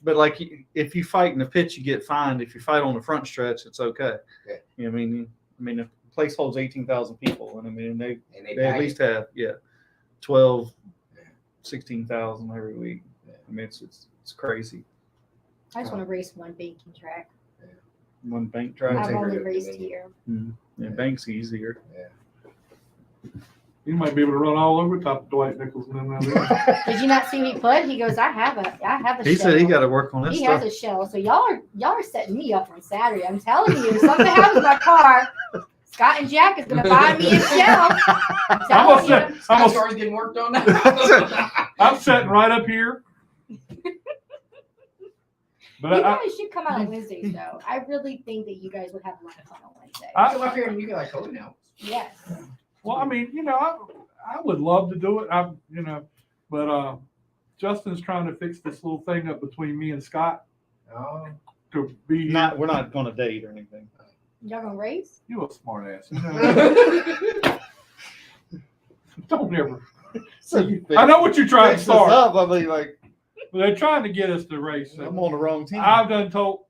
A: but like if you fight in the pit, you get fined. If you fight on the front stretch, it's okay.
D: Yeah.
A: I mean, the place holds 18,000 people, and I mean they
D: And
A: at least have 12, 16,000 every week. I mean it's crazy.
C: I just want to race one banking track.
A: One bank
D: I'll
A: drive.
C: I've
D: take her
C: only
D: to
C: raced
D: Dominion.
C: here.
A: Yeah, bank's easier.
B: You might be able to run all over top of Dwight Nichols and them. Down there.
C: Did you not see me put? He goes, I have a
A: He
C: shell.
A: said he got to work on his
C: He
A: stuff.
C: has a shell. So y'all are setting me up on Saturday. I'm telling you, if something happens to my car, Scott and Jack is gonna buy me a shell. I'm telling you.
D: Scott's already getting worked on now.
B: I'm sitting right up here. But
C: You
B: I,
C: guys should come out on Wednesdays, though. I really think that you guys would have a lot of fun on Wednesday.
D: Come up here and you can like hold now.
C: Yes.
B: well, I mean, I would love to do it. But Justin's trying to fix this little thing up between me and Scott
D: Oh.
B: to be here.
A: Not, we're not going to date or anything.
C: Y'all gonna race?
B: You a smart ass. You know? Don't ever. I know what you're trying to
A: Fix this
B: start.
A: up. I mean, like,
B: They're trying to get us to race.
A: I'm on the wrong team.
B: I've done told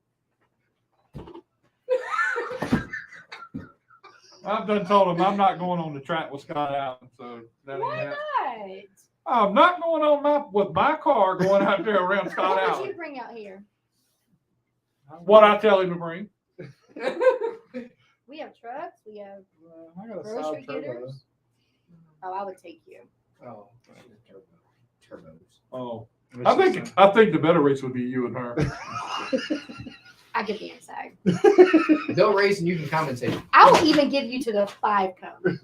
B: him I'm not going on the track with Scott Allen, so that ain't
C: Why
B: happening.
C: not?
B: I'm not going on with my car going out there around Scott
C: What would
B: Allen.
C: you bring out here?
B: What I tell him to bring.
C: We have trucks. We have
A: I got a
C: grocery
A: solid turbo.
C: getters. Oh, I would take you.
D: Oh, turbos.
B: Oh,
A: Which
B: I
A: is,
B: think the better race would be you and her.
C: I could be inside.
D: They'll race and you can commentate.
C: I will even give you to the 5 cone.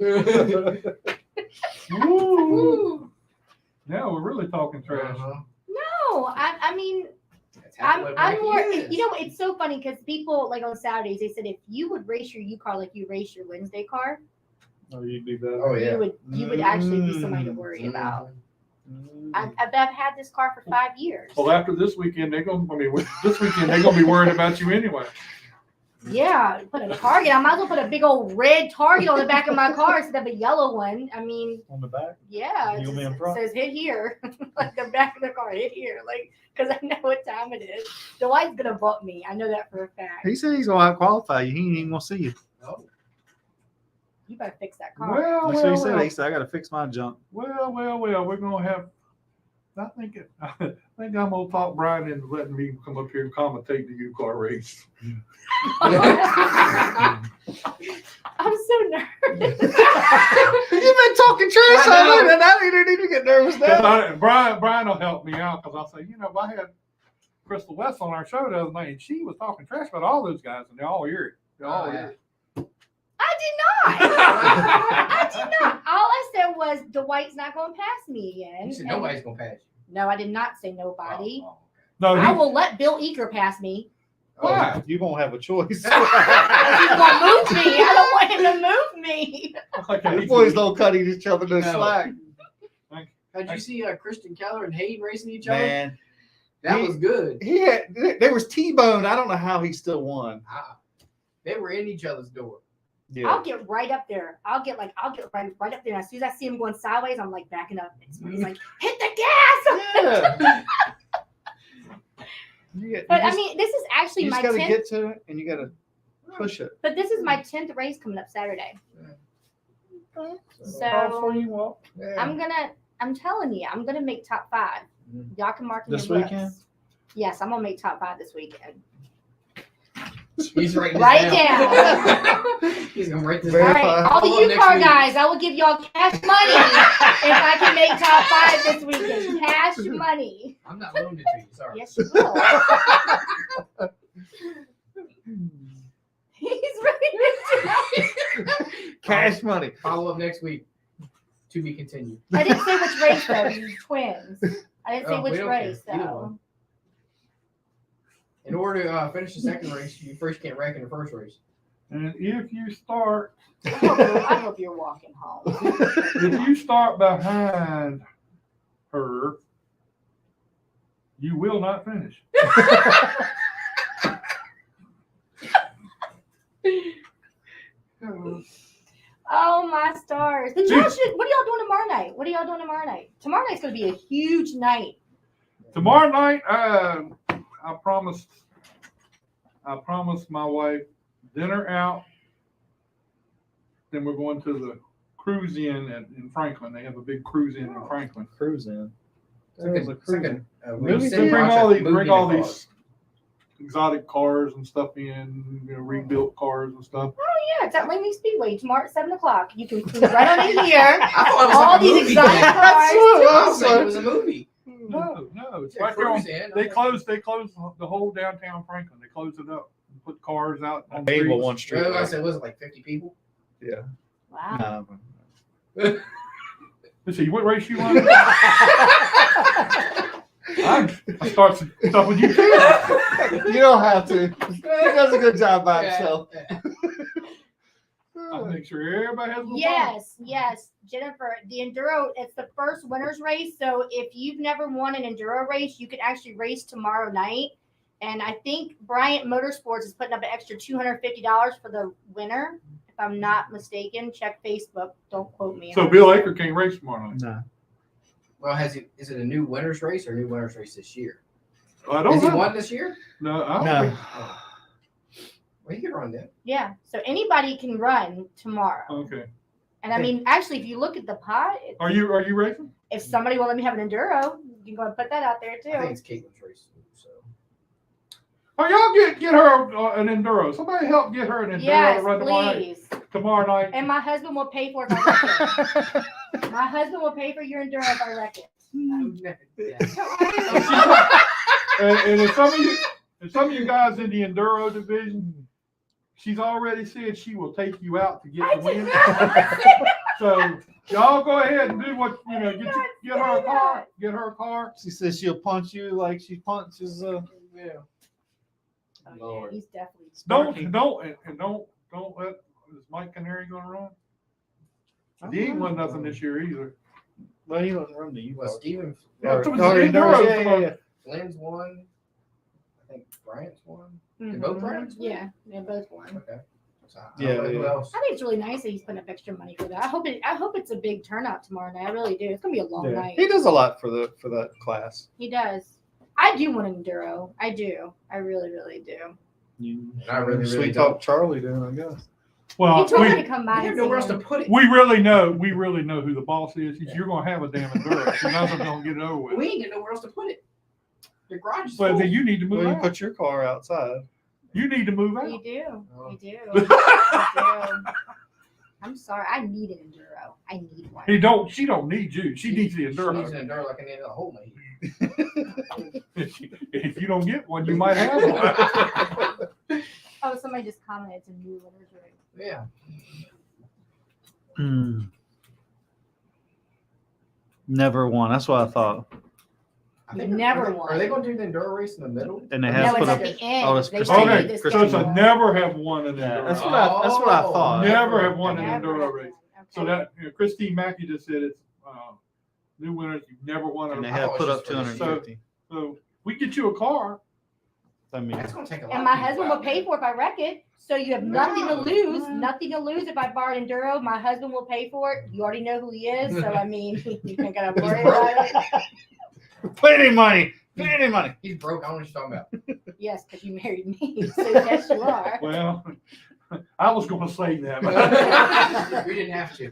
B: Woo. Now we're really talking trash.
D: Uh-huh.
C: No, I mean,
D: That's half
C: I'm
D: what
C: more.
D: Wacky is.
C: You know, it's so funny because people like on Saturdays they said if you would race your U car like you race your Wednesday car,
A: Oh, you'd be better.
D: Oh yeah.
C: you would actually be somebody to worry about. I've had this car for 5 years.
B: Well, after this weekend, this weekend they're gonna be worried about you anyway.
C: Yeah, put a target. I might as well put a big old red target on the back of my car instead of a yellow one. I mean,
A: On the back?
C: yeah,
A: You'll be in
C: it
A: front.
C: says hit here, like the back of the car, hit here, like because I know what time it is. Dwight's gonna bump me. I know that for a fact.
A: He said he's going to qualify you. He ain't even going to see you.
D: Oh.
C: You better fix that car.
B: Well,
A: That's what he
B: well,
A: said.
B: well.
A: He said, I got to fix my junk.
B: Well, we're gonna have. I think I'm gonna talk Brian into letting me come up here and commentate the U-car race.
C: I'm so nervous.
A: You've been talking trash
D: I
A: all
D: know.
A: night, and I didn't even get nervous now.
B: Brian will help me out because I'll say, I had Crystal West on our show the other night, and she was talking trash about all those guys, and they all hear it. They all
D: Oh,
B: hear it.
C: I did not. I did not. All I said was Dwight's not going to pass me again.
D: You said
C: And-
D: nobody's gonna pass you.
C: No, I did not say nobody.
D: Oh,
B: No,
C: I will let Bill Eaker pass me.
D: oh.
B: Why?
A: You won't have a choice.
C: He's going to move me. I don't want him to move me.
A: The boys don't cut each other no
D: No.
A: slack.
D: Did you see Christian Keller and Hayden racing each other?
A: Man,
D: That
A: he-
D: was good.
A: he had, there was T-Bone. I don't know how he still won.
D: They were in each other's door.
A: Yeah.
C: I'll get right up there. I'll get right up there. And as soon as I see him going sideways, I'm like backing up. He's like, hit the gas.
A: Yeah. You
C: But I
A: just-
C: mean, this is actually
A: you
C: my
A: just got to
C: 10th.
A: get to it, and you got to push it.
C: But this is my 10th race coming up Saturday. So
A: you walk.
C: I'm telling you, I'm gonna make top 5. Y'all can mark in
A: This
C: your books.
A: weekend?
C: Yes, I'm gonna make top 5 this weekend.
D: He's writing
C: Write
D: this
C: down.
D: He's gonna write this
C: All
A: Very
D: down.
C: right,
A: fine.
C: all the
D: Follow up
C: U-car
D: next week.
C: guys, I will give y'all cash money if I can make top 5 this weekend. Cash money.
D: I'm not loaning it to you. Sorry.
C: Yes, you will. He's ready.
A: Cash money.
D: Follow up next week. To be continued.
C: I didn't say which race though. These twins. I didn't say
D: Oh, we
C: which
D: don't
C: race
D: care. Either
C: though.
D: one. In order to finish the second race, you first can't rank in the first race.
B: And if you start
C: I hope you're walking home.
B: if you start behind her, you will not finish.
C: Oh my stars! But y'all should. What are y'all doing tomorrow night? What are y'all doing tomorrow night? Tomorrow night's gonna be a huge night.
B: Tomorrow night, I promised my wife dinner out. Then we're going to the cruise in in Franklin. They have a big cruise in Franklin.
A: Cruise in.
D: It's like a
A: Movie
B: They
A: theater?
B: bring all these exotic cars and stuff in, rebuilt cars and stuff.
C: Yeah, it's at Langley Speedway tomorrow at 7:00. You can cruise right on in here.
D: I thought it was
C: All
D: like a
C: these
D: movie.
C: exotic
A: That's
C: cars.
A: what
D: I
A: I
D: was thinking it was a movie.
B: No, it's
D: Yeah,
B: right there.
D: cruise in.
B: They closed the whole downtown Franklin. They closed it up and put cars out on the
A: Able
B: streets.
A: one street.
D: Well, I said, was it like 50 people?
A: Yeah.
C: Wow.
B: Let's see, what race you on? I start stuff with you too.
A: You don't have to. He does a good job by himself.
B: I'll make sure everybody has a little
C: Yes, Jennifer. The enduro, it's the first winners race. So if you've never won an enduro race, you can actually race tomorrow night. And I think Bryant Motorsports is putting up an extra $250 for the winner. If I'm not mistaken, check Facebook. Don't quote me.
B: So Bill Aker can't race tomorrow night.
A: No.
D: Well, is it a new winners race or a new winners race this year?
B: I don't
D: Has he
B: know.
D: won this year?
B: No, I don't
A: No.
B: think.
D: Well, he can run then.
C: Yeah. So anybody can run tomorrow.
B: Okay.
C: And I mean, actually, if you look at the pot,
B: Are you racing?
C: if somebody will let me have an enduro, you can go and put that out there
D: I think
C: too.
D: it's Caitlin's race. So
B: Oh, y'all get her an enduro. Somebody help get her an enduro
C: Yes,
B: to run tomorrow night.
C: please.
B: Tomorrow night.
C: And my husband will pay for it if I wreck it. My husband will pay for your enduro if I wreck it.
B: And if some of you guys in the enduro division, she's already said she will take you out to get the win. So y'all go ahead and do what get her a car. Get her a car.
A: She says she'll punch you like she punches.
D: Yeah.
C: Oh, yeah,
D: Lord.
C: he's definitely.
B: Don't let. Is Mike Canary gonna run? He ain't won nothing this year either.
A: Well, he doesn't run the U.
D: Well, Steven
B: Yeah, so it's
A: Oh,
B: the enduro.
A: yeah.
D: Flynn's won. I think Bryant's won.
C: Mhm.
D: both Bryants win?
C: Yeah, they both won.
D: Okay. So,
A: Yeah,
D: who
A: yeah.
D: else?
C: I think it's really nice that he's putting up extra money for that. I hope it's a big turnout tomorrow night. I really do. It's gonna be a long
A: Yeah.
C: night.
A: He does a lot for that class.
C: He does. I do want an enduro. I do. I really, really do.
D: I really
A: Sweet
D: don't.
A: talk Charlie doing, I guess.
B: Well,
C: He told me
B: we,
C: to come
D: We
C: by.
D: have
C: and
D: nowhere else
C: see
D: to
C: him.
D: put it.
B: we really know who the boss is. You're gonna have a damn enduro. So nothing's gonna get it over with.
D: We ain't got nowhere else to put it. Your garage is
B: But
D: full.
B: then you need to
A: Well,
B: move
A: you
B: out.
A: put your car outside.
B: You need to move
C: You
B: out.
C: do.
D: Oh.
C: You do. You do. I'm sorry. I need an enduro. I need one.
B: She don't need you. She needs the
D: She needs
B: enduro.
D: an enduro like I need a whole mate.
B: If you don't get one, you might have one.
C: Oh, somebody just commented it's a new winners race.
D: Yeah.
A: Never won. That's what I thought.
D: I think
C: Never
D: are they,
C: won.
D: Are they going to do the enduro race in the middle?
A: And they
C: No,
A: have
C: it's
A: put
C: at
A: up.
C: the end.
A: Oh, it's
C: They
A: Christine.
C: say
B: Okay,
C: this
B: so it's a
C: schedule.
B: never have won an
A: Yeah,
B: enduro.
A: that's what I thought.
B: Never have won an
C: Never
B: enduro
C: have
B: race.
C: one.
B: So
C: Okay.
B: that Christine Mackey just said it's new winners. You've never won
A: And
B: an
A: they
D: I
A: have
D: thought
A: put
D: it was
A: up
D: just for
A: 250.
B: So we get you a car.
A: I mean,
D: That's going to take a lot.
C: And
D: of
C: my
D: people
C: husband will
D: out
C: pay
D: there.
C: for it if I wreck it. So you have nothing to
D: No.
C: lose. Nothing to lose if I borrow an enduro. My husband will pay for it. You already know who he is. So I mean, you ain't gotta worry about it.
A: plenty of money. Plenty of money.
D: He's broke. I don't know what you're talking
C: Yes, because you married me. So yes, you are.
B: Well, I was going to say that. But
D: about. We didn't have to.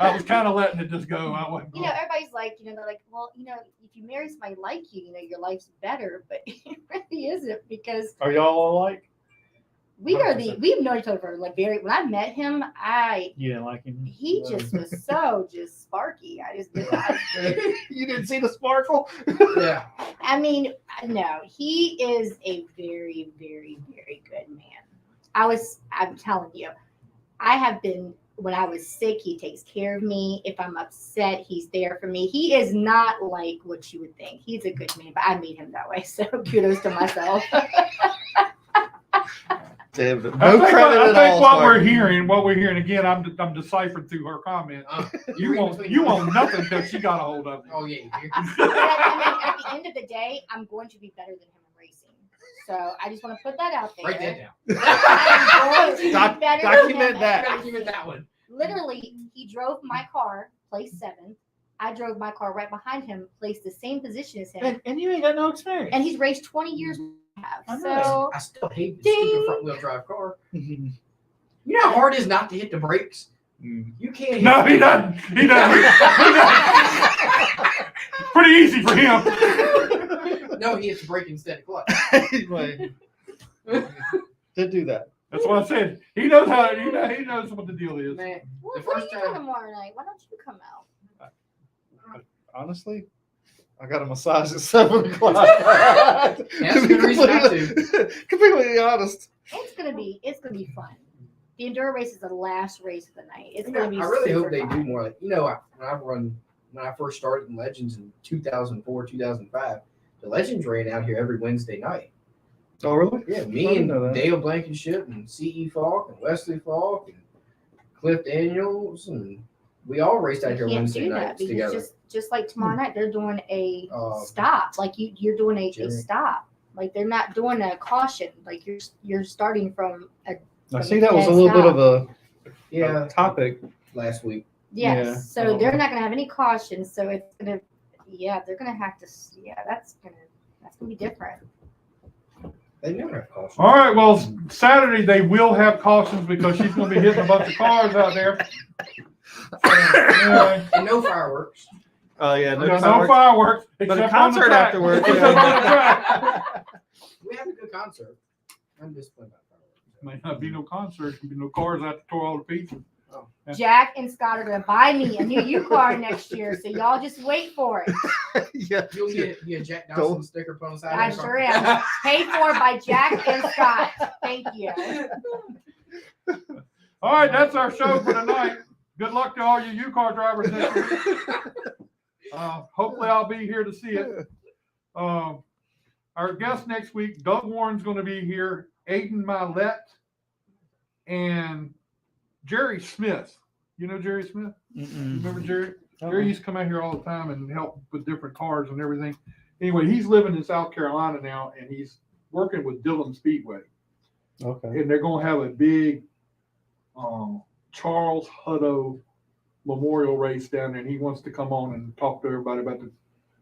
B: I was kind of letting it just go. I wasn't
C: You know,
B: going.
C: everybody's like, they're like, well, if you marry somebody like you, your life's better. But it really isn't because
A: Are y'all alike?
C: we've known each other for like when I met him,
A: You didn't like him?
C: he just was so just sparky.
A: You didn't see the sparkle?
D: Yeah.
C: I mean, no, he is a very, very, very good man. I'm telling you, when I was sick, he takes care of me. If I'm upset, he's there for me. He is not like what you would think. He's a good man, but I made him that way. So kudos to myself.
A: Damn, no
B: I think
A: credit at all.
B: what we're
A: Sparky.
B: hearing again, I'm deciphering through her comment. You
D: read
B: want
D: between the lines.
B: nothing until she got a hold of you.
D: Oh, yeah. You do.
C: But at the end of the day, I'm going to be better than him in racing. So I just want to put that out there.
D: Write that down.
C: I'm going to be better than
A: Document
C: him.
A: that.
D: Document that one.
C: Literally, he drove my car, placed 7th. I drove my car right behind him, placed the same position as him.
A: And you ain't got no experience.
C: And he's raced 20 years.
A: I know.
C: So
D: I still hate the
C: Ding.
D: stupid front wheel drive car. You know how hard it is not to hit the brakes?
A: Mm.
D: You can't hit
B: No, he doesn't. He doesn't. Pretty easy for him.
D: No, he hits the brake instead of clutch.
A: Anyway, to do that.
B: That's what I said. He knows how. He knows what the deal is.
D: Man,
C: well,
D: the
C: what are
D: first
C: you doing
D: time,
C: tomorrow night? Why don't you come out?
A: Honestly, I got a massage at 7 o'clock.
D: that's a good reason not to.
A: Completely honest.
C: It's gonna be fun. The enduro race is the last race of the night. It's
D: I
C: gonna be.
D: really hope
C: super
D: they
C: fun.
D: do more. When I first started in Legends in 2004, 2005, the Legends ran out here every Wednesday night.
A: Oh, really?
D: Yeah,
A: I
D: me
A: didn't
D: and
A: know that.
D: Dale Blankenship and C.E. Falk and Wesley Falk and Cliff Daniels, and we all raced out
C: You
D: here
C: can't
D: Wednesday
C: do that
D: nights
C: because
D: together.
C: just like tomorrow night, they're doing a
D: Uh,
C: stop. Like you're doing a
D: Jerry.
C: stop. Like they're not doing a caution. Like you're starting from a
A: I see that was a little bit of a
D: Yeah,
A: topic.
D: last week.
C: yes.
A: Yeah.
C: So they're not gonna have any caution. So it's gonna they're gonna have to that's gonna be different.
D: They never have caution.
B: All right, well, Saturday they will have cautions because she's going to be hitting a bunch of cars out there. So, anyway,
D: And no fireworks.
A: Oh yeah,
B: no fireworks.
A: But a
B: except on the
A: concert
B: track.
A: afterwards.
B: Except on the track.
D: We had a good concert. I'm disappointed about fireworks.
B: May not be no concert, be no cars out to tore all the pieces. Yeah.
C: Jack and Scott are gonna buy me a new U-car next year. So y'all just wait for it.
A: Yeah.
D: You'll get a Jack Dodson sticker put on the side
C: I
D: of the
C: sure
D: car.
C: am. Paid for by Jack and Scott. Thank you.
B: All right, that's our show for tonight. Good luck to all you U-car drivers next week. Hopefully I'll be here to see it. Our guest next week, Doug Warren's going to be here, Aiden Milet, and Jerry Smith. You know Jerry Smith? Remember Jerry? Jerry used to come out here all the time and help with different cars and everything. Anyway, he's living in South Carolina now, and he's working with Dillon Speedway.
A: Okay.
B: And they're going to have a big Charles Hutto Memorial race down there, and he wants to come on and talk to everybody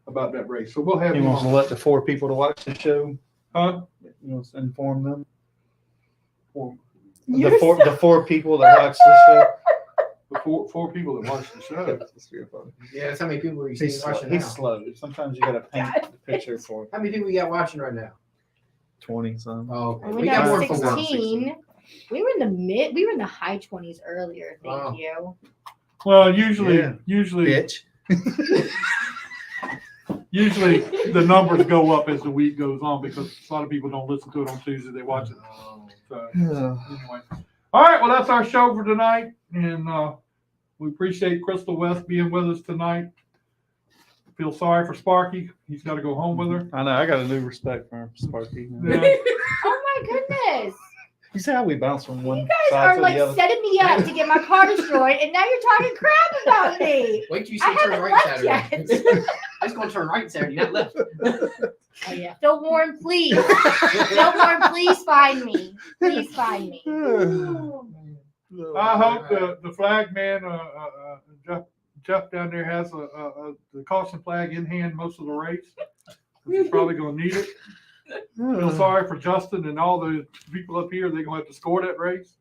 B: about that race. So we'll have
A: He
B: him
A: wants to
B: on.
A: let the 4 people to watch the show.
B: Huh?
A: He wants to inform them.
B: Four-
A: The four people that watch the show.
B: the four people that watch the show.
D: Yeah, that's how many people are you seeing
A: He's
D: watching
A: he's
D: now?
A: slow. Sometimes you got to paint the picture for
D: How many people you got watching right now?
A: 20 some.
D: Oh, okay.
C: And
D: We
C: we
D: got
C: got
D: more for
C: 16. We were in the high 20s earlier. Thank
D: Wow.
C: you.
B: Well, usually
A: Bitch.
B: usually the numbers go up as the week goes on because a lot of people don't listen to it on Tuesday. They watch it. So anyway. All right, well, that's our show for tonight. And we appreciate Crystal West being with us tonight. Feel sorry for Sparky. He's got to go home with her.
A: I know. I got a new respect for Sparky.
B: Yeah.
C: Oh my goodness.
A: You see how we bounce from one
C: You
A: side
C: guys are
A: to
C: like
A: the other?
C: setting me up to get my car destroyed, and now you're talking crap about me.
D: Wait till you see
C: I
D: it turn
C: haven't
D: right
C: left
D: Saturday.
C: yet.
D: It's going to turn right Saturday, not left.
C: Oh yeah. Phil Warren, please. Phil Warren, please find me. Please find me.
B: I hope the flag man, Jeff down there has the caution flag in hand most of the race. He's probably going to need it. Feel sorry for Justin and all the people up here. They're going to have to score that race.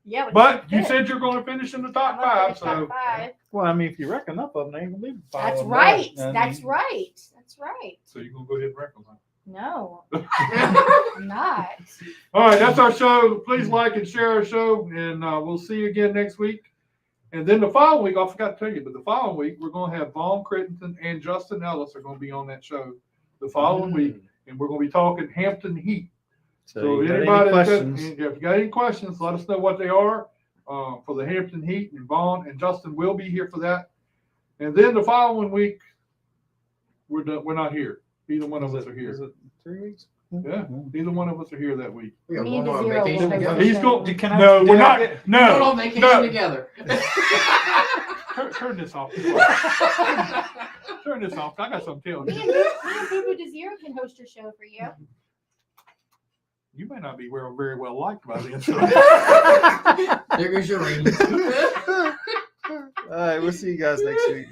C: Yeah.
B: But you said you're going to finish in the top
C: I'm
B: 5.
C: gonna finish
B: So
C: top 5.
A: Well, I mean, if you reckon up of them, they ain't gonna leave.
C: That's right. That's right. That's right.
B: So you're going to go ahead and reckon them.
C: No, I'm not.
B: All right, that's our show. Please like and share our show, and we'll see you again next week. And then the following week, I forgot to tell you, but the following week, we're going to have Vaughn Crittenton and Justin Ellis are going to be on that show the following week, and we're going to be talking Hampton Heat. So
A: you got any
B: anybody,
A: questions?
B: if you got any questions, let us know what they are for the Hampton Heat, and Vaughn and Justin will be here for that. And then the following week, we're not here. Neither one of us are here.
A: Is it 3 weeks?
B: Yeah, neither one of us are here that week.
D: We got
C: Me
D: one
C: and
D: more
C: Zero
D: vacation
C: will
D: together.
B: He's going.
A: Can I-
B: No,
A: did
B: we're
A: I
B: not.
A: get-
D: We're going
B: No,
D: on vacation
B: no.
D: together.
B: Turn this off. Turn this off. I got something to tell
C: Me
B: you.
C: and Boo Boo DeZero can host your show for you.
B: You may not be very well liked by the
D: There goes your ratings.
A: All right, we'll see you guys next week.